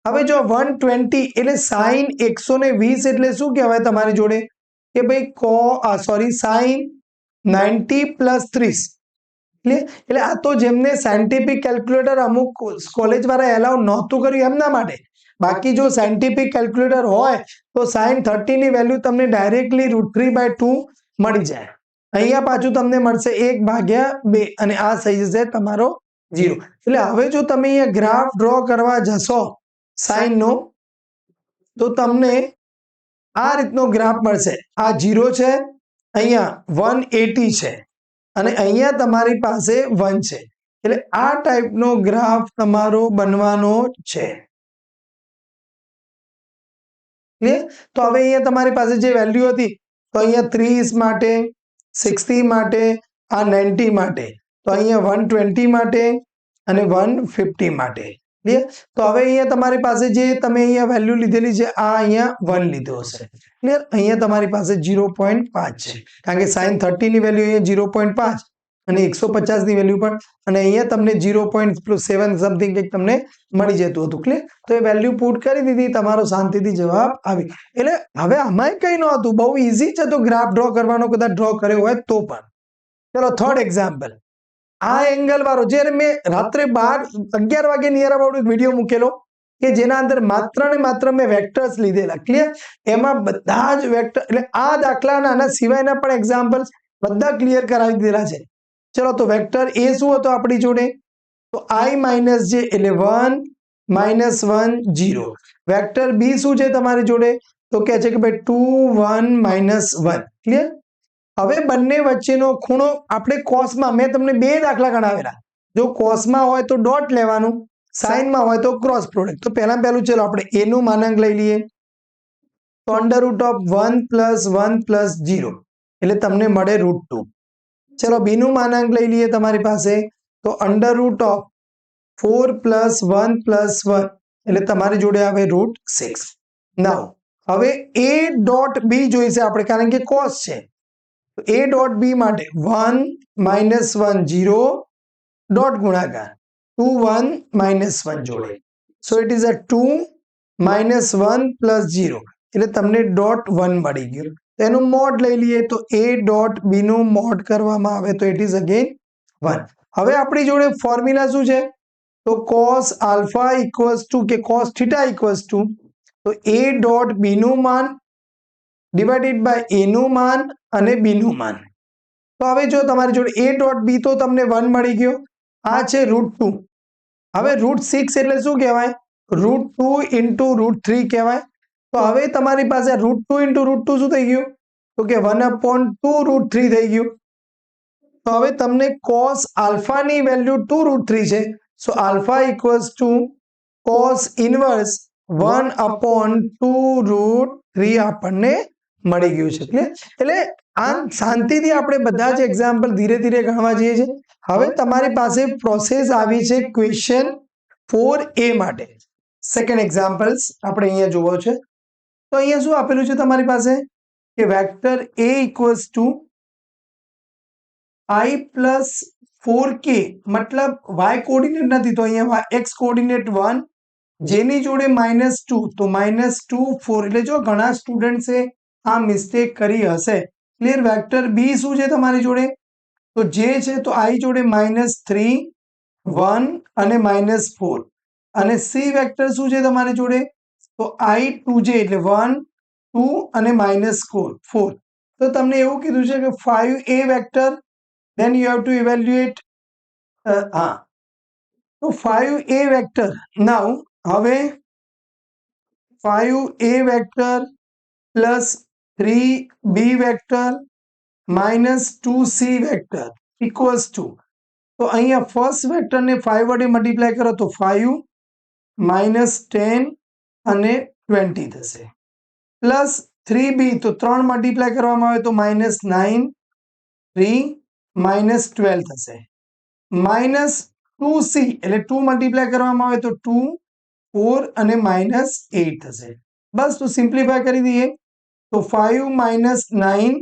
હવે જો 120 એટલે sin 120 એટલે શું કહેવાય તમારી જોડે કે ભાઈ sin 90 પ્લસ 30, એટલે આ તો જેમને સાયન્ટિફિક કેલ્ક્યુલેટર અમુક કોલેજ વાળા એલાઉ નહોતું કર્યું એમના માટે, બાકી જો સાયન્ટિફિક કેલ્ક્યુલેટર હોય તો sin 30 ની વેલ્યુ તમને ડાયરેક્ટલી √3/2 મળી જાય. અહીંયા પાછું તમને મળશે 1/2 અને આ થઈ જશે તમારો 0. એટલે હવે જો તમે અહીંયા ગ્રાફ ડ્રો કરવા જશો sin નો, તો તમને આ રીતનો ગ્રાફ મળશે, આ 0 છે, અહીંયા 180 છે, અને અહીંયા તમારી પાસે 1 છે, એટલે આ ટાઈપનો ગ્રાફ તમારો બનવાનો છે. તો હવે અહીંયા તમારી પાસે જે વેલ્યુ હતી, તો અહીંયા 30 માટે, 60 માટે, આ 90 માટે, તો અહીંયા 120 માટે અને 150 માટે, ક્લિયર? તો હવે અહીંયા તમારી પાસે જે તમે અહીંયા વેલ્યુ લીધેલી છે આ અહીંયા 1 લીધો હશે. ક્લિયર? અહીંયા તમારી પાસે 0.5 છે કારણ કે sin 30 ની વેલ્યુ અહીંયા 0.5 અને 150 ની વેલ્યુ પણ અને અહીંયા તમને 0.7 સમથિંગ કંઈક તમને મળી જતું હતું. ક્લિયર? તો એ વેલ્યુ પુટ કરી દીધી, તમારો શાંતિથી જવાબ આવી. એટલે હવે આમાં કંઈ નહોતું, બહુ ઈઝી છે તો ગ્રાફ ડ્રો કરવાનો, કદાચ ડ્રો કર્યો હોય તો પણ. ચલો થર્ડ એક્ઝામ્પલ. આ એંગલ વાળો જ્યારે મેં રાત્રે 11 વાગે નિયર અબાઉટ વિડીયો મૂકેલો કે જેના અંદર માત્ર ને માત્ર મેં વેક્ટર્સ લીધેલા. ક્લિયર? એમાં બધા જ વેક્ટર એટલે આ દાખલાના આના સિવાયના પણ એક્ઝામ્પલ્સ બધા ક્લિયર કરાવી દીધેલા છે. ચલો તો વેક્ટર એ શું હતો આપણી જોડે? તો i માઇનસ જે એટલે 1 માઇનસ 1 0. વેક્ટર બી શું છે તમારી જોડે? તો કહે છે કે ભાઈ 2 1 માઇનસ 1. ક્લિયર? હવે બંને વચ્ચેનો ખૂણો આપણે કોસમાં મેં તમને બે દાખલા ગણાવેલા. જો કોસમાં હોય તો ડોટ લેવાનું, સાઇનમાં હોય તો ક્રોસ પ્રોડક્ટ. તો પહેલા પહેલું ચલો આપણે એ નું માનાંક લઈ લઈએ. તો under root of 1 plus 1 plus 0 એટલે તમને મળે √2. ચલો બી નું માનાંક લઈ લઈએ તમારી પાસે. તો under root of 4 plus 1 plus 1 એટલે તમારી જોડે આવે √6. નાઉ હવે એ ડોટ બી જોઈશે આપણે કારણ કે કોસ છે. a ડોટ બી માટે 1 માઇનસ 1 0 ડોટ ગુણાકાર 2 1 માઇનસ 1 જોડે. So it is a 2 minus 1 plus 0 એટલે તમને ડોટ 1 મળી ગયું. એનું મોડ લઈ લઈએ તો a ડોટ બી નું મોડ કરવામાં આવે તો ઇટ ઇઝ અગેન 1. હવે આપણી જોડે ફોર્મ્યુલા શું છે? તો cos આલ્ફા ઇક્વલ્સ ટુ કે cos થીટા ઇક્વલ્સ ટુ તો a ડોટ બી નું માન ડિવાઇડેડ બાય એ નું માન અને બી નું માન. તો હવે જો તમારી જોડે a ડોટ બી તો તમને 1 મળી ગયો. આ છે √2. હવે √6 એટલે શું કહેવાય? √2 ઇન્ટુ √3 કહેવાય. તો હવે તમારી પાસે √2 ઇન્ટુ √2 શું થઈ ગયું? તો કે 1/2 √3 થઈ ગયું. તો હવે તમને cos આલ્ફાની વેલ્યુ 2 √3 છે. So alpha equals to cos inverse 1/2 √3 આપણને મળી ગયું છે. ક્લિયર? એટલે આમ શાંતિથી આપણે બધા જ એક્ઝામ્પલ ધીરે ધીરે ગણવા જઈએ છીએ. હવે તમારી પાસે પ્રોસેસ આવી છે ક્વેશ્ચન 4a માટે. સેકન્ડ એક્ઝામ્પલ્સ આપણે અહીંયા જોવો છે. તો અહીંયા શું આપેલું છે તમારી પાસે કે vector a equals to i plus 4k મતલબ y કોઓર્ડિનેટ નથી તો અહીંયા x કોઓર્ડિનેટ 1 જેની જોડે -2 તો -2 4 એટલે જો ઘણા સ્ટુડન્ટ્સે આ મિસ્ટેક કરી હશે. ક્લિયર? વેક્ટર બી શું છે તમારી જોડે? તો જે છે તો i જોડે -3 1 અને -4 અને સી વેક્ટર શું છે તમારી જોડે? તો i 2j એટલે 1 2 અને -4. તો તમને એવું કીધું છે કે 5a vector then you have to evaluate તો 5a વેક્ટર. નાઉ હવે 5a vector plus 3b vector minus 2c vector equals to તો અહીંયા ફર્સ્ટ વેક્ટરને 5 વડે મલ્ટીપ્લાય કરો તો 5 -10 અને 20 થશે. પ્લસ 3b તો 3 મલ્ટીપ્લાય કરવામાં આવે તો -9 3 -12 થશે. માઇનસ 2c એટલે 2 મલ્ટીપ્લાય કરવામાં આવે તો 2 4 અને -8 થશે. બસ તો સિમ્પ્લિફાય કરી દઈએ તો 5 -9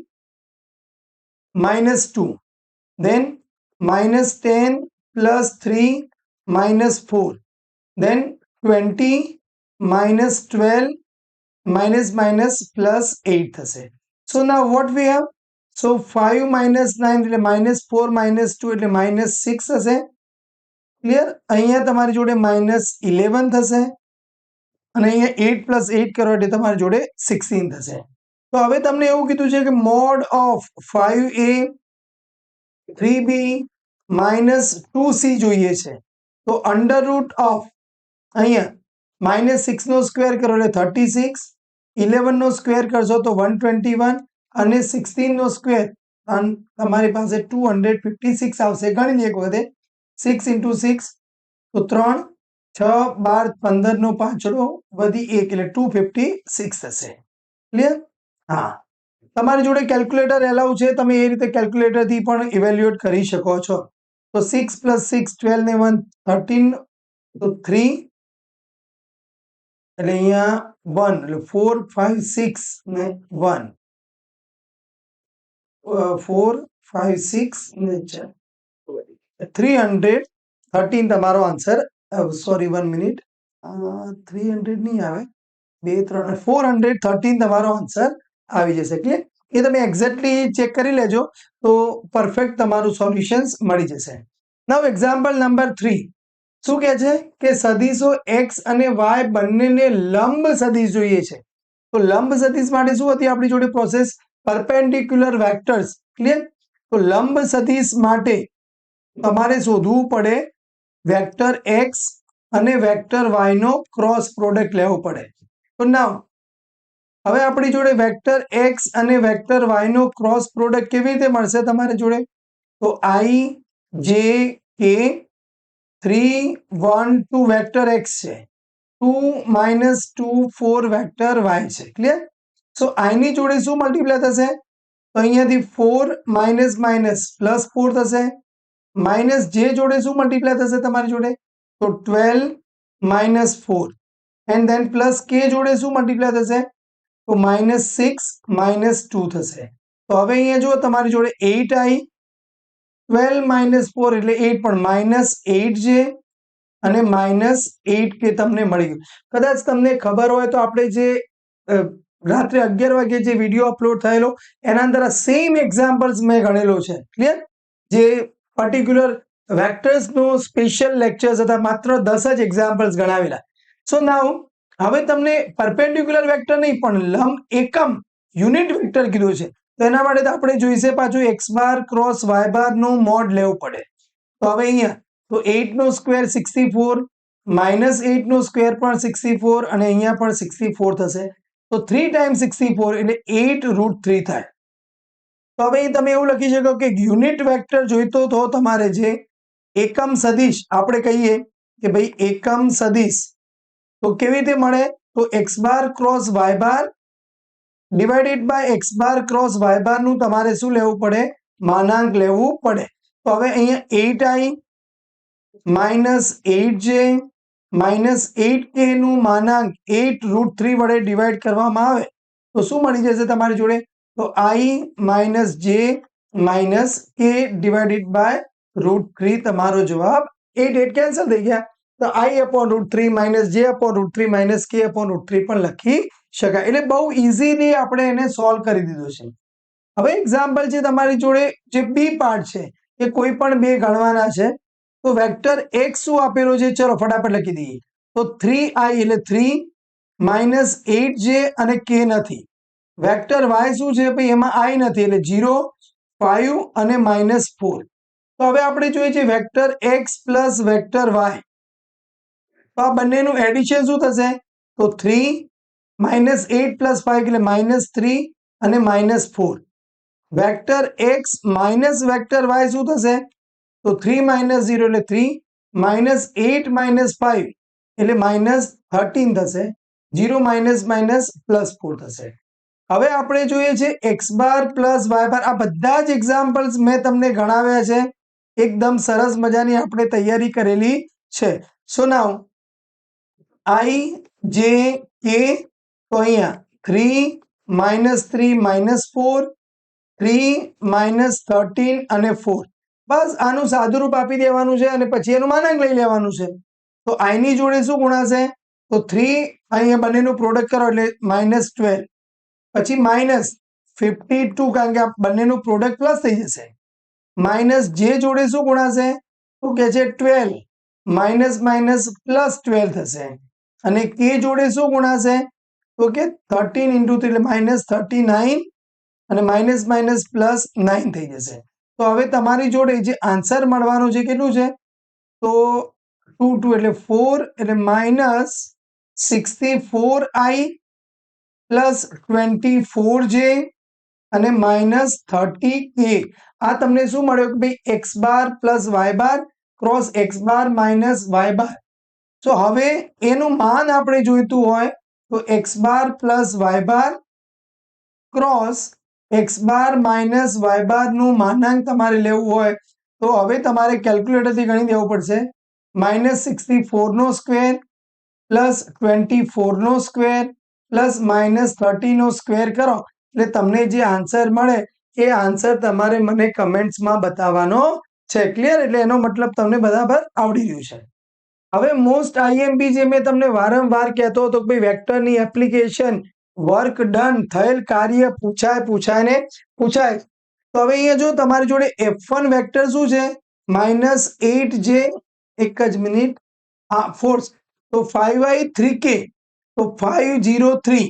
-2 then -10 plus 3 -4 then 20 -12 plus 8 થશે. So now what we have? So 5 -9 એટલે -4 -2 એટલે -6 થશે. ક્લિયર? અહીંયા તમારી જોડે -11 થશે અને અહીંયા 8 plus 8 કરો એટલે તમારી જોડે 16 થશે. તો હવે તમને એવું કીધું છે કે mode of 5a 3b -2c જોઈએ છે. તો અંડર રૂટ ઓફ અહીંયા -6 નો સ્ક્વેર કરો એટલે 36 11 નો સ્ક્વેર કરશો તો 121 અને 16 નો સ્ક્વેર તમારી પાસે 256 આવશે. ગણી લે એક વખતે 6 into 6 તો 3 6 12 15 નો પાંચડો વધી 1 એટલે 256 થશે. ક્લિયર? હા, તમારી જોડે કેલ્ક્યુલેટર એલાઉ છે, તમે એ રીતે કેલ્ક્યુલેટરથી પણ ઇવેલ્યુએટ કરી શકો છો. તો 6 + 6 12 ને 1 13 તો 3 એટલે અહીંયા 1 એટલે 4 5 6 ને 1 4 5 6 ને 4 313 તમારો આન્સર. સોરી 1 મિનિટ, 300 નહીં આવે, 2 3 413 તમારો આન્સર આવી જશે. ક્લિયર? એ તમે એક્ઝેક્ટલી ચેક કરી લેજો તો પરફેક્ટ તમારું સોલ્યુશન્સ મળી જશે. નાઉ એક્ઝામ્પલ નંબર 3 શું કહે છે કે સદિશો x અને y બંનેને લંબ સદિશ જોઈએ છે. તો લંબ સદિશ માટે શું હતી આપણી જોડે પ્રોસેસ? Perpendicular vectors. ક્લિયર? તો લંબ સદિશ માટે તમારે શોધવું પડે વેક્ટર x અને વેક્ટર y નો ક્રોસ પ્રોડક્ટ લેવો પડે. તો નાઉ હવે આપણી જોડે વેક્ટર x અને વેક્ટર y નો ક્રોસ પ્રોડક્ટ કેવી રીતે મળશે તમારી જોડે? તો i j k 3 1 2 vector x છે, 2 2 4 વેક્ટર y છે. ક્લિયર? સો i ની જોડે શું મલ્ટીપ્લાય થશે? તો અહીંયાથી 4 માઇનસ માઇનસ પ્લસ 4 થશે. માઇનસ j જોડે શું મલ્ટીપ્લાય થશે તમારી જોડે? તો 12 minus 4 and then plus k જોડે શું મલ્ટીપ્લાય થશે? તો -6 -2 થશે. તો હવે અહીંયા જુઓ તમારી જોડે 8i 12 - 4 એટલે 8 પણ -8j અને -8k તમને મળી ગયું. કદાચ તમને ખબર હોય તો આપણે જે રાત્રે 11 વાગે જે વિડીયો અપલોડ થયેલો એના અંદર આ સેમ એક્ઝામ્પલ્સ મેં ગણેલો છે. ક્લિયર? જે પર્ટિક્યુલર વેક્ટર્સનો સ્પેશિયલ લેક્ચર્સ હતા, માત્ર 10 જ એક્ઝામ્પલ્સ ગણાવેલા. સો નાઉ હવે તમને પરપેન્ડિક્યુલર વેક્ટર નહીં પણ લંબ એકમ યુનિટ વેક્ટર કીધું છે. તો એના માટે તો આપણે જોઈશે પાછું x bar cross y bar નું મોડ લેવું પડે. તો હવે અહીંયા તો 8 નો સ્ક્વેર 64 -8 નો સ્ક્વેર પણ 64 અને અહીંયા પણ 64 થશે. તો 3 ટાઈમ્સ 64 એટલે 8√3 થાય. તો હવે તમે એવું લખી શકો કે યુનિટ વેક્ટર જોઈતો તો તમારે જે એકમ સદિશ આપણે કહીએ કે ભાઈ એકમ સદિશ તો કેવી રીતે મળે? તો x bar cross y bar divided by x bar cross y bar નું તમારે શું લેવું પડે? માનાંક લેવું પડે. તો હવે અહીંયા 8i -8j -8k નું માનાંક 8√3 વડે ડિવાઈડ કરવામાં આવે તો શું મળી જશે તમારી જોડે? તો i - j - k divided by √3 તમારો જવાબ 8 કેન્સલ થઈ ગયા. તો i/√3 - j/√3 - k/√3 પણ લખી શકાય. એટલે બહુ ઇઝીલી આપણે એને સોલ્વ કરી દીધું છે. હવે એક્ઝામ્પલ છે તમારી જોડે જે બી પાર્ટ છે એ કોઈ પણ બે ગણવાના છે. તો વેક્ટર x શું આપેલો છે? ચલો ફટાફટ લખી દઈએ. તો 3i એટલે 3 -8j અને k નથી. વેક્ટર y શું છે? ભાઈ એમાં i નથી એટલે 0 5 અને -4. તો હવે આપણે જોઈએ છે vector x plus vector y. તો આ બંનેનું એડિશન શું થશે? તો 3 -8 + 5 એટલે -3 અને -4. Vector x minus vector y શું થશે? તો 3 - 0 એટલે 3 -8 - 5 એટલે -13 થશે. 0 +4 થશે. હવે આપણે જોઈએ છે x બાર પ્લસ y બાર. આ બધા જ એક્ઝામ્પલ્સ મેં તમને ગણાવ્યા છે. એકદમ સરસ મજાની આપણે તૈયારી કરેલી છે. સો નાઉ i j k તો અહીંયા 3 -3 -4 3 -13 અને 4. બસ આનું સાદુરૂપ આપી દેવાનું છે અને પછી એનું માનાંક લઈ લેવાનું છે. તો i ની જોડે શું ગુણાશે? તો 3 અહીંયા બંનેનું પ્રોડક્ટ કરો એટલે -12 પછી -52 કારણ કે આ બંનેનું પ્રોડક્ટ પ્લસ થઈ જશે. j જોડે શું ગુણાશે? તો કે છે 12 +12 થશે. અને k જોડે શું ગુણાશે? તો કે 13 × 3 એટલે -39 અને +9 થઈ જશે. તો હવે તમારી જોડે જે આન્સર મળવાનું છે કેટલું છે? તો 2 એટલે 4 એટલે -64i +24j અને -30k. આ તમને શું મળ્યું કે ભાઈ x બાર પ્લસ y બાર cross x bar minus y બાર. તો હવે એનું માન આપણે જોઈતું હોય તો x બાર પ્લસ y બાર cross x bar minus y bar નું માનાંક તમારે લેવું હોય તો હવે તમારે કેલ્ક્યુલેટરથી ગણી દેવું પડશે. -64 નો સ્ક્વેર પ્લસ 24 નો સ્ક્વેર પ્લસ -30 નો સ્ક્વેર કરો એટલે તમને જે આન્સર મળે એ આન્સર તમારે મને કમેન્ટ્સમાં બતાવવાનો છે. ક્લિયર? એટલે એનો મતલબ તમને બરાબર આવડી ગયું છે. હવે મોસ્ટ આઈએમપી જે મેં તમને વારંવાર કહેતો હતો કે ભાઈ વેક્ટરની એપ્લિકેશન, વર્ક ડન, થયેલ કાર્ય પૂછાય ને પૂછાય. તો હવે અહીંયા જો તમારી જોડે F1 વેક્ટર શું છે? -8j, એક જ મિનિટ, ફોર્સ, તો 5i 3k, તો 503,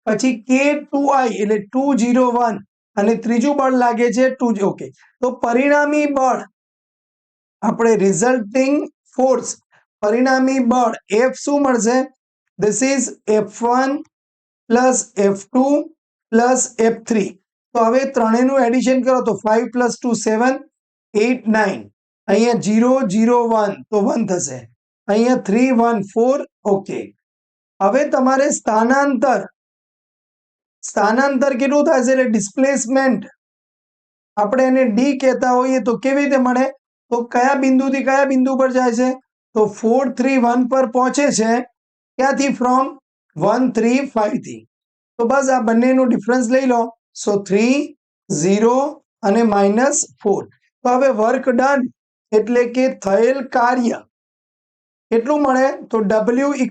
પછી k2i એટલે 201, અને ત્રીજું બળ લાગે છે 2, ઓકે. તો પરિણામી બળ, આપણે રિઝલ્ટિંગ ફોર્સ, પરિણામી બળ F શું મળશે? This is F1 plus F2 plus F3. તો હવે ત્રણેયનું એડિશન કરો તો 5 + 2 7, 8 9, અહીંયા 0 0 1 તો 1 થશે, અહીંયા 3 1 4, ઓકે. હવે તમારે સ્થાનાંતર કેટલું થશે? એટલે ડિસ્પ્લેસમેન્ટ આપણે એને ડી કહેતા હોઈએ તો કેવી રીતે મળે? તો કયા બિંદુથી કયા બિંદુ પર જાય છે? તો 4 3 1 પર પહોંચે છે. ક્યાંથી? ફ્રોમ 1 3 5 થી. તો બસ આ બંનેનું ડિફરન્સ લઈ લો. સો 3 0 અને -4. તો હવે વર્ક ડન એટલે કે થયેલ કાર્ય કેટલું મળે? તો W =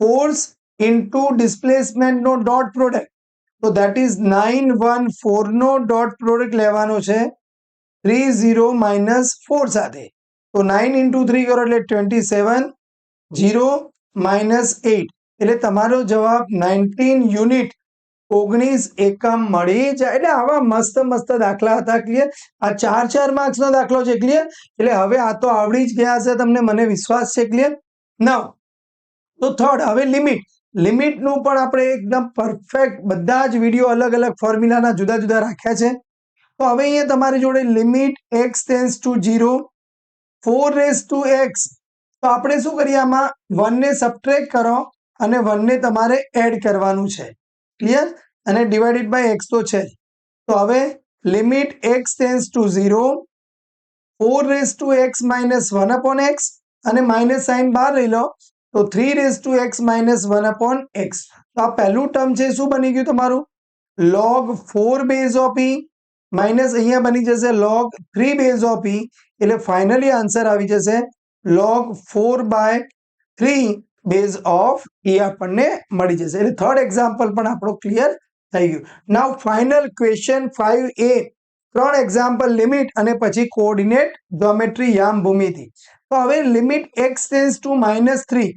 ફોર્સ ઇન્ટુ ડિસ્પ્લેસમેન્ટનો ડોટ પ્રોડક્ટ. તો ધેટ ઇઝ 914 નો ડોટ પ્રોડક્ટ લેવાનો છે 30 -4 સાથે. તો 9 × 3 કરો એટલે 27, 0 -8 એટલે તમારો જવાબ 19 યુનિટ, 19 એકમ મળી જાય. એટલે આવા મસ્ત મસ્ત દાખલા હતા. ક્લિયર? આ 4 માર્ક્સનો દાખલો છે. ક્લિયર? એટલે હવે આ તો આવડી જ ગયા હશે તમને, મને વિશ્વાસ છે. ક્લિયર? નાઉ તો થર્ડ, હવે લિમિટનું પણ આપણે એકદમ પરફેક્ટ બધા જ વિડીયો અલગ અલગ ફોર્મ્યુલાના જુદા જુદા રાખ્યા છે. તો હવે અહીંયા તમારી જોડે લિમિટ x → 0, 4x. તો આપણે શું કરીએ? આમાં 1 ને સબટ્રેક્ટ કરો અને 1 ને તમારે એડ કરવાનું છે. ક્લિયર? અને ડિવાઇડેડ બાય x તો છે. તો હવે લિમિટ x → 0, 4x - 1/x, અને માઇનસ સાઇન બહાર લઈ લો તો 3x - 1/x. તો આ પહેલું ટર્મ છે. શું બની ગયું તમારું? log 4 base of e minus અહીંયા બની જશે log 3 બેઝ ઓફ e. એટલે ફાઇનલી આન્સર આવી જશે log 4/3 બેઝ ઓફ e આપણને મળી જશે. એટલે થર્ડ એક્ઝામ્પલ પણ આપણો ક્લિયર થઈ ગયું. Now final question 5a, 3 example limit અને પછી કોઓર્ડિનેટ જ્યોમેટ્રી યામ ભૂમિતિ. તો હવે લિમિટ x → -3.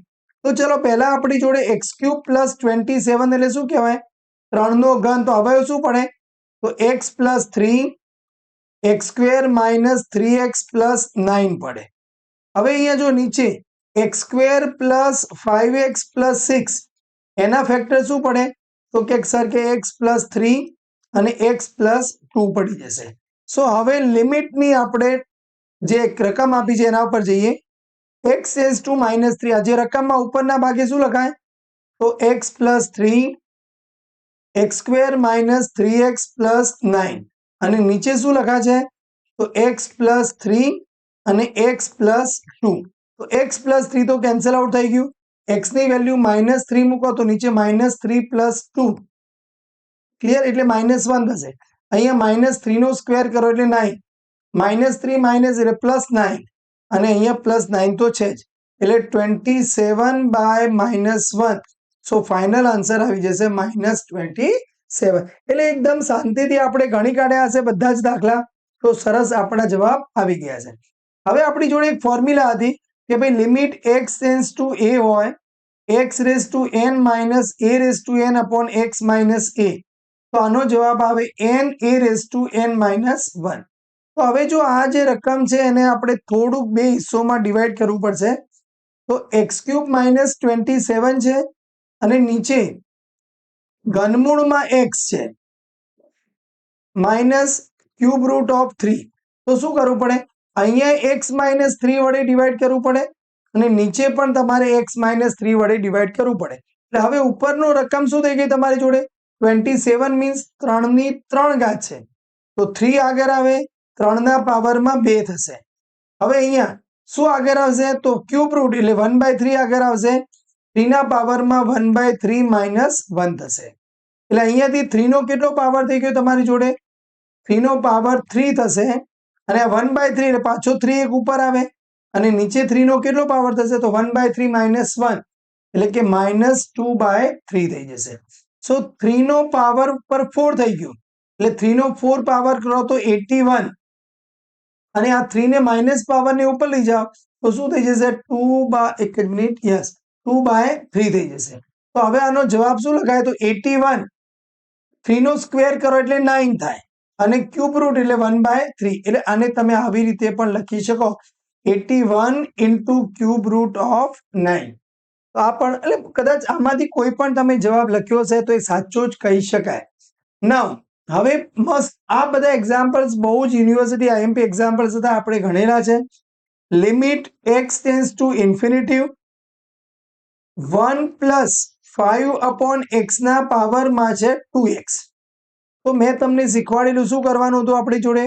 તો ચલો પહેલા આપણી જોડે x³ + 27 એટલે શું કહેવાય? 3 નો ઘન. તો હવે શું પડે? તો x + 3, x² - 3x + 9 પડે. હવે અહીંયા જો નીચે x² + 5x + 6 એના ફેક્ટર શું પડે? તો કે સર કે x + 3 અને x + 2 પડી જશે. સો હવે લિમિટની આપણે જે રકમ આપી છે એના ઉપર જઈએ. x → -3. આ જે રકમમાં ઉપરના ભાગે શું લખાય? તો x + 3, x² - 3x + 9, અને નીચે શું લખા છે? તો x + 3 અને x + 2. તો x + 3 તો કેન્સલ આઉટ થઈ ગયું. x ની વેલ્યુ -3 મૂકો તો નીચે -3 + 2. ક્લિયર? એટલે -1 થશે. અહીંયા -3 નો સ્ક્વેર કરો એટલે 9, -3 - એટલે +9, અને અહીંયા +9 તો છે જ. એટલે 27/-1. સો ફાઇનલ આન્સર આવી જશે -27. એટલે એકદમ શાંતિથી આપણે ગણી કાઢ્યા હશે બધા જ દાખલા. તો સરસ આપણા જવાબ આવી ગયા છે. હવે આપણી જોડે એક ફોર્મ્યુલા હતી કે ભાઈ લિમિટ x → a હોય, x⁻n - a⁻n/x - a. તો આનો જવાબ આવે n(a⁻n-1). તો હવે જો આ જે રકમ છે એને આપણે થોડુંક બે હિસ્સોમાં ડિવાઈડ કરવું પડશે. તો x³ - 27 છે અને નીચે ઘનમૂળમાં x છે -√3. તો શું કરવું પડે? અહીંયા x - 3 વડે ડિવાઈડ કરવું પડે અને નીચે પણ તમારે x - 3 વડે ડિવાઈડ કરવું પડે. એટલે હવે ઉપરનો રકમ શું થઈ ગઈ તમારી જોડે? 27 મીન્સ 3 ની 3 ઘાત છે. તો 3 આગળ આવે, 3 ના પાવરમાં 2 થશે. હવે અહીંયા શું આગળ આવશે? તો ક્યુબ રૂટ એટલે 1/3 આગળ આવશે. 3 ના પાવરમાં 1/3 માઇનસ 1 થશે. એટલે અહીંયાથી 3 નો કેટલો પાવર થઈ ગયો તમારી જોડે? 3 નો પાવર 3 થશે. અને આ 1/3 એટલે પાછો 3 એક ઉપર આવે અને નીચે 3 નો કેટલો પાવર થશે? તો 1/3 માઇનસ 1 એટલે કે -2/3 થઈ જશે. સો 3 નો પાવર પર 4 થઈ ગયો એટલે 3 નો 4 પાવર કરો તો 81 અને આ 3 ને માઇનસ પાવર ને ઉપર લઈ જાઓ તો શું થઈ જશે? 2/3 થઈ જશે. તો હવે આનો જવાબ શું લખાય? તો 81 3 નો સ્ક્વેર કરો એટલે 9 થાય અને ક્યુબ રૂટ એટલે 1/3 એટલે આને તમે આવી રીતે પણ લખી શકો 81 ઇન્ટુ ક્યુબ રૂટ ઓફ 9. તો આ પણ એટલે કદાચ આમાંથી કોઈ પણ તમે જવાબ લખ્યો હશે તો એ સાચો જ કહી શકાય. નાઉ હવે મસ્ત આ બધા એક્ઝામ્પલ્સ બહુ જ યુનિવર્સિટી આઈએમપી એક્ઝામ્પલ્સ હતા, આપણે ગણેલા છે. Limit x tends to infinity 1 plus 5 upon x ના પાવરમાં છે 2x. તો મેં તમને શીખવાડેલું શું કરવાનું હતું આપણી જોડે?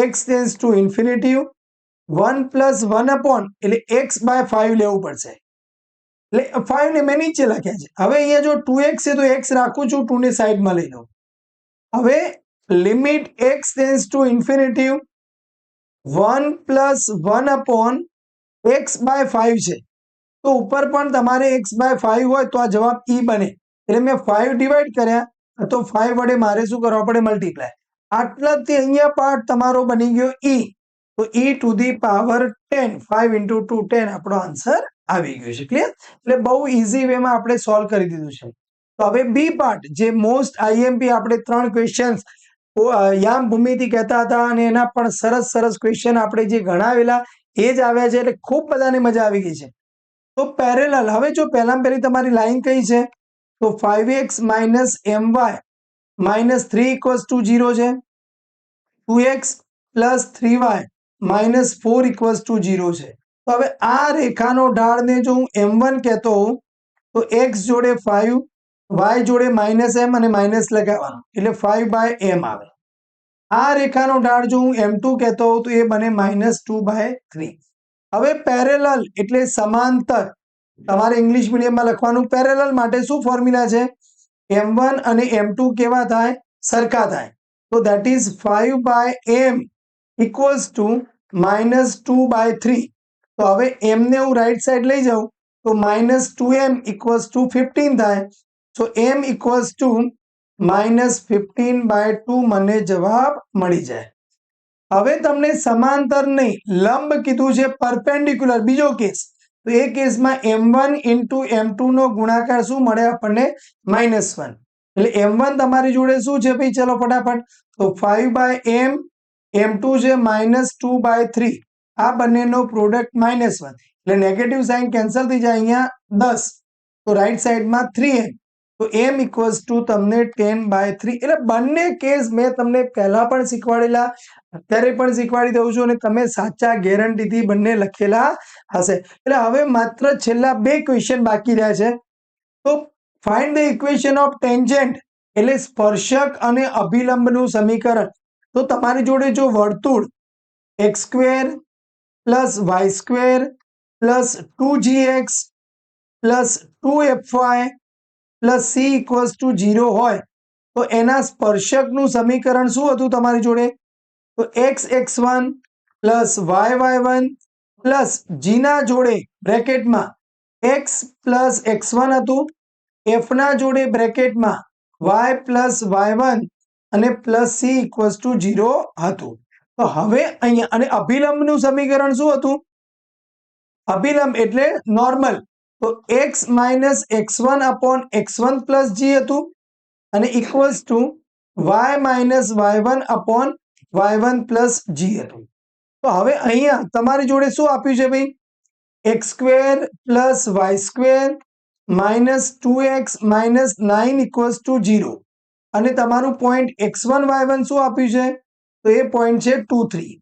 x tends to infinity 1 plus 1 upon એટલે x બાય 5 લેવું પડશે. એટલે 5 ને મેં નીચે લખ્યા છે. હવે અહીંયા જો 2x છે તો x રાખું છું, 2 ને સાઈડમાં લઈ લઉં. હવે limit x tends to infinity 1 plus 1 upon x by 5 છે તો ઉપર પણ તમારે x બાય 5 હોય તો આ જવાબ e બને. એટલે મેં 5 ડિવાઈડ કર્યા તો 5 વડે મારે શું કરવા પડે? મલ્ટીપ્લાય. આટલાથી અહીંયા પાર્ટ તમારો બની ગયો e. તો e to the power 10 5 into 2 10 આપણો આન્સર આવી ગયો છે. ક્લિયર? એટલે બહુ ઇઝી વેમાં આપણે સોલ્વ કરી દીધું છે. તો હવે બી પાર્ટ જે મોસ્ટ આઈએમપી આપણે 3 ક્વેશ્ચન્સ યામ ભૂમિતિ કહેતા હતા અને એના પણ સરસ સરસ ક્વેશ્ચન આપણે જે ગણાવેલા એ જ આવ્યા છે એટલે ખૂબ બધાને મજા આવી ગઈ છે. તો પેરેલલ હવે જો પહેલામાં પહેલી તમારી લાઈન કઈ છે? તો 5x minus my minus 3 equals to 0 છે. 2x plus 3y minus 4 equals to 0 છે. તો હવે આ રેખાનો ઢાળને જો હું m1 કહેતો હોઉં તો x જોડે 5 y જોડે માઇનસ m અને માઇનસ લગાવવાનું એટલે 5/m આવે. આ રેખાનો ઢાળ જો હું m2 કહેતો હોઉં તો એ બને -2/3. હવે પેરેલલ એટલે સમાંતર. તમારે ઇંગ્લિશ મીડિયમમાં લખવાનું પેરેલલ માટે શું ફોર્મ્યુલા છે? m1 અને m2 કેવા થાય? સરખા થાય. તો that is 5/m equals to -2/3. તો હવે m ને હું રાઈટ સાઈડ લઈ જાઉં તો -2m ઇક્વલ્સ ટુ 15 થાય. સો m ઇક્વલ્સ ટુ -15/2 મને જવાબ મળી જાય. હવે તમને સમાંતર નહીં લંબ કીધું છે, પરપેન્ડિક્યુલર બીજો કેસ. તો એ કેસમાં m1 ઇન્ટુ m2 નો ગુણાકાર શું મળે આપણને? -1. એટલે m1 તમારી જોડે શું છે ભાઈ? ચલો ફટાફટ. તો 5/m m2 છે -2/3. આ બંનેનો પ્રોડક્ટ -1 એટલે નેગેટિવ સાઇન કેન્સલ થઈ જાય. અહીંયા 10 તો રાઈટ સાઈડમાં 3m. તો m ઇક્વલ્સ ટુ તમને 10/3. એટલે બંને કેસ મેં તમને પહેલા પણ શીખવાડેલા, અત્યારે પણ શીખવાડી દઉં છું અને તમે સાચા ગેરંટીથી બંને લખેલા હશે. એટલે હવે માત્ર છેલ્લા 2 ક્વેશ્ચન બાકી રહ્યા છે. તો find the equation of tangent એટલે સ્પર્શક અને અભિલંબનું સમીકરણ. તો તમારી જોડે જો વર્તુળ x² plus y² plus 2gx plus 2fy plus c equals to 0 હોય તો એના સ્પર્શકનું સમીકરણ શું હતું તમારી જોડે? તો x(x1) plus y(y1) plus g ના જોડે બ્રેકેટમાં x પ્લસ x1 હતું, f ના જોડે બ્રેકેટમાં y પ્લસ y1 અને પ્લસ c ઇક્વલ્સ ટુ 0 હતું. તો હવે અહીંયા અને અભિલંબનું સમીકરણ શું હતું? અભિલંબ એટલે નોર્મલ. તો x minus x1 upon x1 plus g હતું અને equals to y minus y1 upon y1 plus g હતું. તો હવે અહીંયા તમારી જોડે શું આપ્યું છે ભાઈ? x² plus y² minus 2x minus 9 equals to 0 અને તમારું પોઈન્ટ x1 y1 શું આપ્યું છે? તો એ પોઈન્ટ છે 2 3.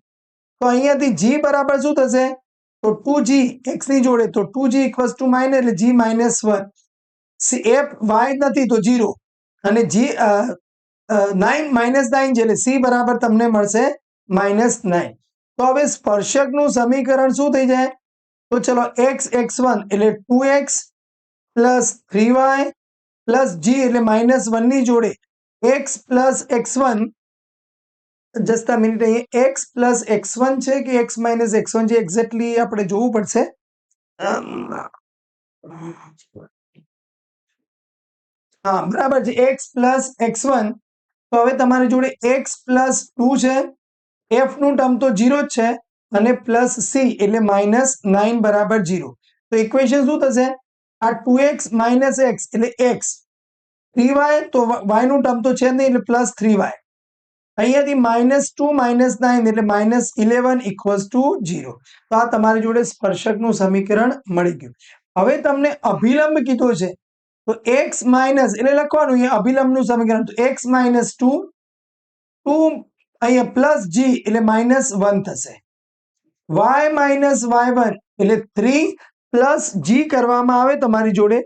તો અહીંયાથી g બરાબર શું થશે? તો 2g x ની જોડે તો 2g ઇક્વલ્સ ટુ માઇનસ એટલે g માઇનસ 1. f y નથી તો 0 અને g 9 -9 છે એટલે c બરાબર તમને મળશે -9. તો હવે સ્પર્શકનું સમીકરણ શું થઈ જાય? તો ચલો x(x1) એટલે 2x plus 3y plus g એટલે -1 ની જોડે x પ્લસ x1, જસ્ટ આ મિનિટ, અહીંયા x પ્લસ x1 છે કે x માઇનસ x1 છે એક્ઝેક્ટલી આપણે જોવું પડશે. હા બરાબર છે, x પ્લસ x1. તો હવે તમારી જોડે x પ્લસ 2 છે, f નું ટર્મ તો 0 જ છે અને પ્લસ c એટલે -9 બરાબર 0. તો ઇક્વેશન શું થશે? આ 2x માઇનસ x એટલે x, 3y તો y નું ટર્મ તો છે જ નહીં એટલે પ્લસ 3y. અહીંયાથી -2 -9 એટલે -11 ઇક્વલ્સ ટુ 0. તો આ તમારી જોડે સ્પર્શકનું સમીકરણ મળી ગયું. હવે તમને અભિલંબ કીધો છે તો x માઇનસ એટલે લખવાનું અહીંયા અભિલંબનું સમીકરણ, તો x માઇનસ 2 અહીંયા પ્લસ g એટલે -1 થશે. y માઇનસ y1 એટલે 3 પ્લસ g કરવામાં આવે તમારી જોડે,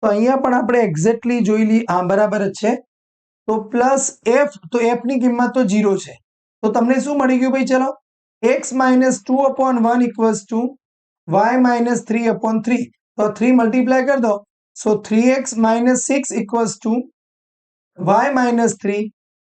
તો અહીંયા પણ આપણે એક્ઝેક્ટલી જોઈ લઈએ. હા બરાબર જ છે. તો પ્લસ f, તો f ની કિંમત તો 0 છે. તો તમને શું મળી ગયું ભાઈ? ચલો x minus 2/1 equals to y minus 3/3. તો 3 મલ્ટીપ્લાય કરી દો, સો 3x minus 6 equals to y minus 3.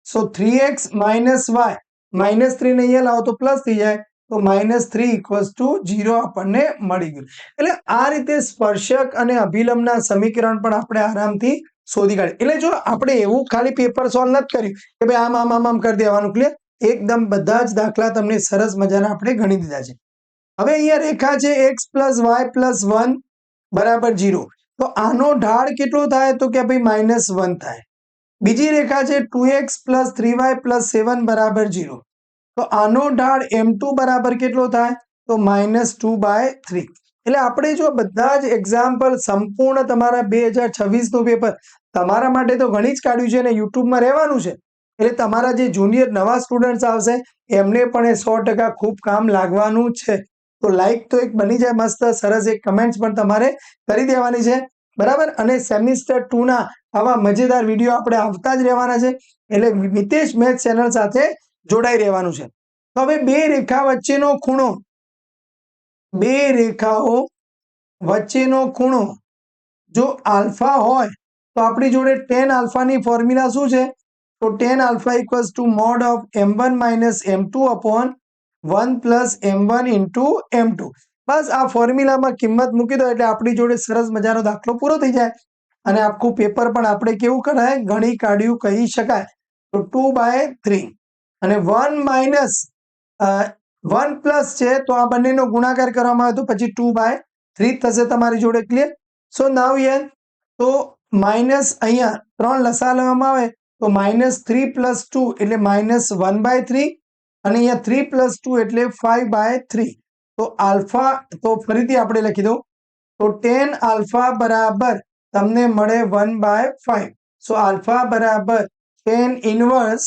So 3x minus y -3 ને અહીંયા લાવો તો પ્લસ થઈ જાય, તો -3 ઇક્વલ્સ ટુ 0 આપણને મળી ગયું. એટલે આ રીતે સ્પર્શક અને અભિલંબના સમીકરણ પણ આપણે આરામથી શોધી કાઢીએ. એટલે જો આપણે એવું ખાલી પેપર સોલ્વ નથી કર્યું કે ભાઈ આમ આમ આમ આમ કરી દેવાનું, ક્લિયર? એકદમ બધા જ દાખલા તમને સરસ મજાના આપણે ગણી દીધા છે. હવે અહીંયા રેખા છે x પ્લસ y પ્લસ 1 બરાબર 0. તો આનો ઢાળ કેટલો થાય? તો કે ભાઈ -1 થાય. બીજી રેખા છે 2x પ્લસ 3y પ્લસ 7 બરાબર 0. તો આનો ઢાળ m2 બરાબર કેટલો થાય? તો -2/3. એટલે આપણે જો બધા જ એક્ઝામ્પલ સંપૂર્ણ તમારા 2026 નું પેપર તમારા માટે તો ઘણી જ કાઢ્યું છે અને યુટ્યુબમાં રહેવાનું છે. એટલે તમારા જે જુનિયર નવા સ્ટુડન્ટ્સ આવશે એમને પણ એ 100% ખૂબ કામ લાગવાનું છે. તો લાઈક તો એક બની જાય મસ્ત સરસ, એક કમેન્ટ્સ પણ તમારે કરી દેવાની છે, બરાબર? અને સેમિસ્ટર 2 ના આવા મજેદાર વિડીયો આપણે આવતા જ રહેવાના છે. એટલે મિતેશ મેથ્સ ચેનલ સાથે જોડાઈ રહેવાનું છે. તો હવે બે રેખા વચ્ચેનો ખૂણો, બે રેખાઓ વચ્ચેનો ખૂણો જો આલ્ફા હોય તો આપણી જોડે tan આલ્ફાની ફોર્મ્યુલા શું છે? તો tan alpha equals two mode of m1 minus m2 upon 1 plus m1 into m2. બસ આ ફોર્મ્યુલામાં કિંમત મૂકી દો એટલે આપણી જોડે સરસ મજાનો દાખલો પૂરો થઈ જાય અને આખું પેપર પણ આપણે કેવું કરાય? ગણી કાઢ્યું કહી શકાય. તો 2/3 અને 1 માઇનસ 1 પ્લસ છે તો આ બંનેનો ગુણાકાર કરવામાં આવે તો પછી 2/3 થશે તમારી જોડે, ક્લિયર? સો નાવ યર, તો માઇનસ અહીંયા 3 લસા લેવામાં આવે તો -3 પ્લસ 2 એટલે -1/3 અને અહીંયા 3 પ્લસ 2 એટલે 5/3. તો આલ્ફા, તો ફરીથી આપણે લખી દઉં, તો tan આલ્ફા બરાબર તમને મળે 1/5. સો આલ્ફા બરાબર tan ઇનવર્સ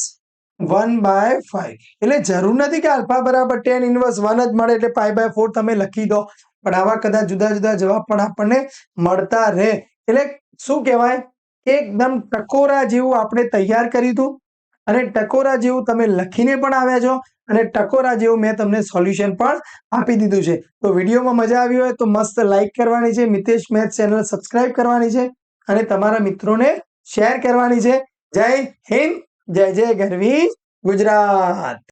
1/5. એટલે જરૂર નથી કે આલ્ફા બરાબર tan ઇનવર્સ 1 જ મળે એટલે π/4 તમે લખી દો, પણ આવા કદાચ જુદા જુદા જવાબ પણ આપણને મળતા રહે. એટલે શું કહેવાય કે એકદમ ટકોરા જેવું આપણે તૈયાર કર્યું હતું અને ટકોરા જેવું તમે લખીને પણ આવ્યા છો અને ટકોરા જેવું મેં તમને સોલ્યુશન પણ આપી દીધું છે. તો વિડીયોમાં મજા આવી હોય તો મસ્ત લાઈક કરવાની છે, મિતેશ મેથ્સ ચેનલ સબસ્ક્રાઇબ કરવાની છે અને તમારા મિત્રોને શેર કરવાની છે. જય હિન્દ, જય જય ગરવી ગુજરાત.